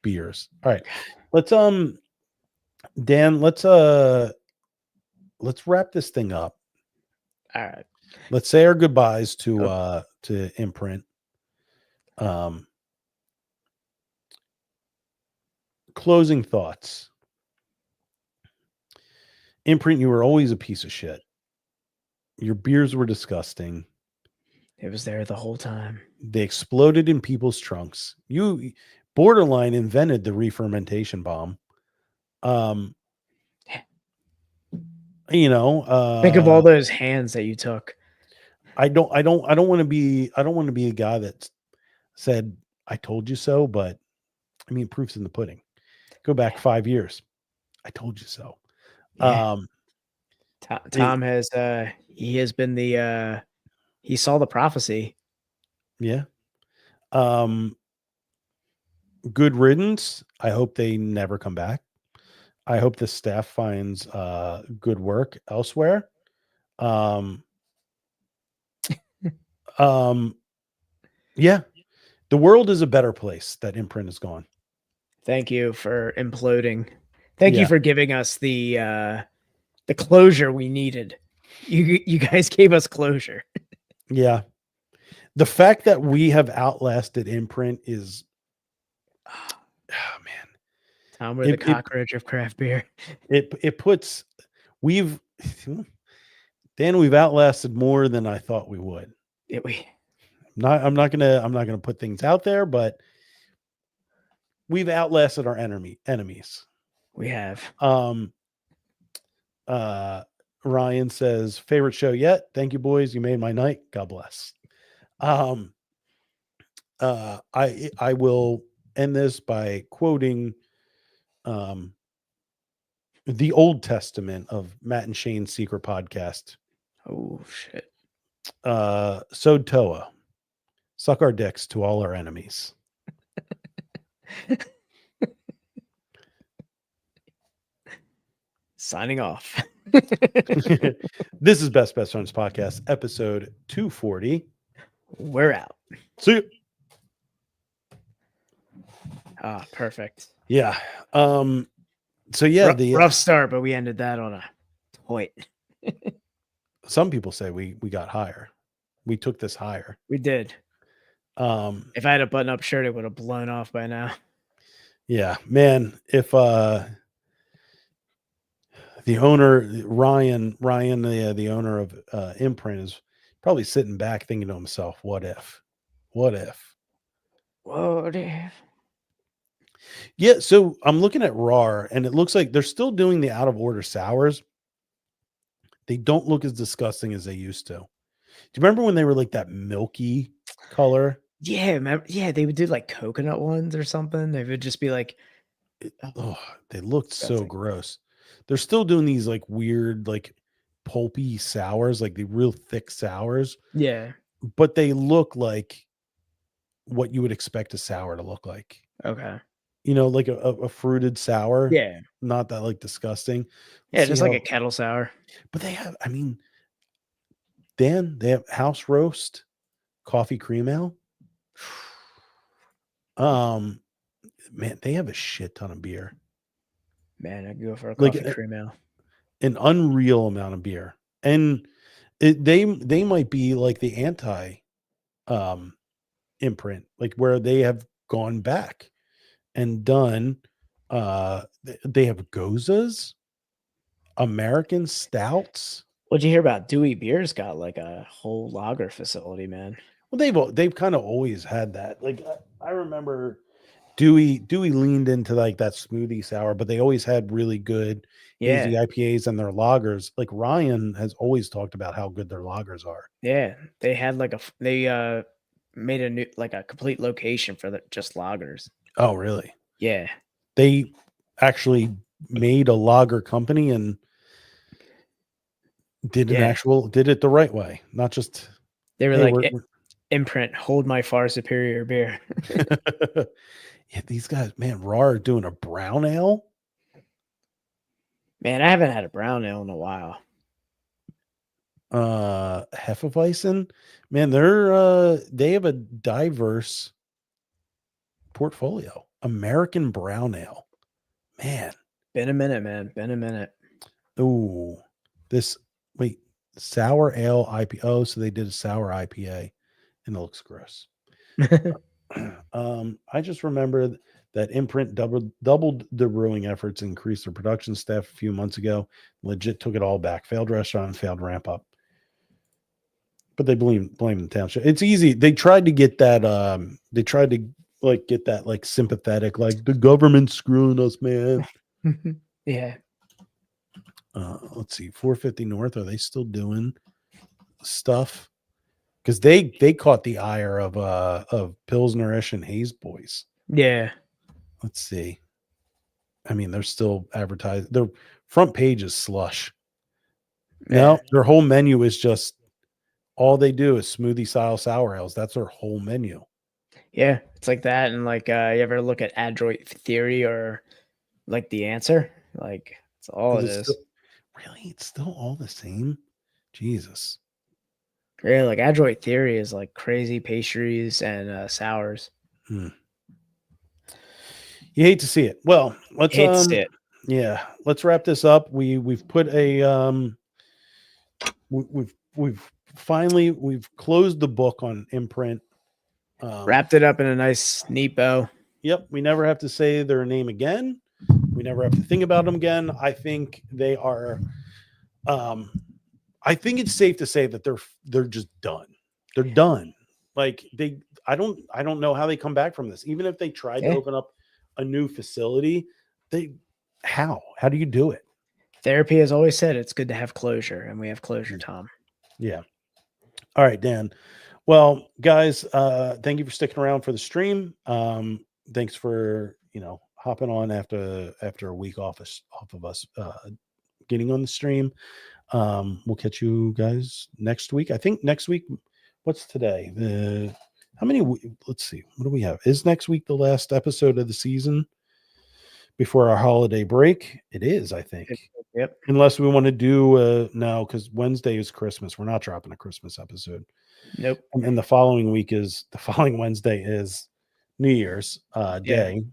beers? All right. Let's Dan, let's wrap this thing up. All right. Let's say our goodbyes to Imprint. Closing thoughts. Imprint, you were always a piece of shit. Your beers were disgusting. It was there the whole time. They exploded in people's trunks. You borderline invented the re-fermentation bomb. Think of all those hands that you took. I don't want to be a guy that said I told you so, but I mean, proof's in the pudding. Go back 5 years. I told you so. Yeah. Tom has he has been the he saw the prophecy. Yeah. Good riddance. I hope they never come back. I hope the staff finds good work elsewhere. Yeah. The world is a better place that Imprint is gone. Thank you for imploding. Thank you for giving us the closure we needed. You guys gave us closure. Yeah. The fact that we have outlasted Imprint is, oh man. Tom, we're the cockroach of craft beer. We've outlasted more than I thought we would. I'm not gonna put things out there, but we've outlasted our enemies. We have. Ryan says, favorite show yet. Thank you, boys. You made my night. God bless. I will end this by quoting the Old Testament of Matt and Shane's secret podcast. Oh shit. Sod Toa, suck our dicks to all our enemies. Signing off. This is Best Friends Podcast, episode 240. We're out. See you. Ah, perfect. Yeah. So yeah, rough start, but we ended that on a point. Some people say we got higher. We took this higher. We did. If I had a button-up shirt, it would have blown off by now. Yeah, man. If the owner Ryan, the owner of Imprint, is probably sitting back thinking to himself, "What if? What if?" What if? Yeah. So I'm looking at RAR, and it looks like they're still doing the out of order sours. They don't look as disgusting as they used to. Do you remember when they were like that milky color? Yeah, they would do like coconut ones or something. They would just be like, oh, they looked so gross. They're still doing these like weird, like pulpy sours, like the real thick sours. Yeah. But they look like what you would expect a sour to look like. Okay. You know, like a fruited sour. Yeah. Not that like disgusting. Yeah, just like a kettle sour. But they have, I mean, Dan, they have house roast, coffee cream ale. Man, they have a shit ton of beer. Man, I'd go for a coffee cream ale. An unreal amount of beer. And they might be like the anti Imprint, like where they have gone back and done they have gozas, American stouts. What'd you hear about Dewey Beer's got like a whole lager facility, man? Well, they've kind of always had that. Like I remember Dewey leaned into like that smoothie sour, but they always had really good hazy IPAs and their lagers. Like Ryan has always talked about how good their lagers are. Yeah, they had like they made a new like a complete location for just lagers. Oh, really? Yeah. They actually made a lager company and did it the right way, not just they were like Imprint, hold my far superior beer. Yeah, these guys, man, RAR are doing a brown ale. Man, I haven't had a brown ale in a while. Hefeweizen, man, they have a diverse portfolio. American brown ale, man. Been a minute, man. Been a minute. Ooh, sour ale IPA. So they did a sour IPA, and it looks gross. I just remember that Imprint doubled the brewing efforts, increased their production staff a few months ago. Legit took it all back. Failed restaurant and failed ramp up. But they blame the township. It's easy. They tried to get that. They tried to get that like sympathetic, like the government's screwing us, man. Yeah. Let's see, 450 North. Are they still doing stuff? Because they caught the ire of Pilsner-ish and Hayes Boys. Yeah. Let's see. I mean, they're still advertising. Their front page is slush. Yeah. No, their whole menu is just all they do is smoothie style sour ales. That's their whole menu. Yeah, it's like that. And like, you ever look at Adroit Theory or like The Answer? Like, that's all it is. It's still all the same. Jesus. Yeah, like Adroit Theory is like crazy pastries and sours. You hate to see it. Well, let's see it. Yeah, let's wrap this up. We've put a we've closed the book on Imprint. Wrapped it up in a nice neat bow. Yep, we never have to say their name again. We never have to think about them again. I think they are I think it's safe to say that they're just done. They're done. Like I don't know how they come back from this. Even if they tried to open up a new facility, how do you do it? Therapy has always said it's good to have closure, and we have closure, Tom. Yeah. All right, Dan. Well, guys, thank you for sticking around for the stream. Thanks for hopping on after a week off of us getting on the stream. We'll catch you guys next week. I think next week. What's today? Let's see. What do we have? Is next week the last episode of the season before our holiday break? It is, I think. Yep. Unless we want to do no, because Wednesday is Christmas. We're not dropping a Christmas episode. Nope. And the following Wednesday is New Year's Day.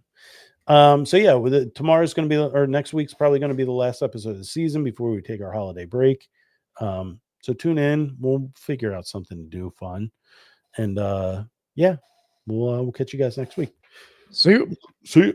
So yeah, tomorrow's going to be, or next week's probably going to be the last episode of the season before we take our holiday break. So tune in. We'll figure out something to do fun, and yeah, we'll catch you guys next week. See you. See you.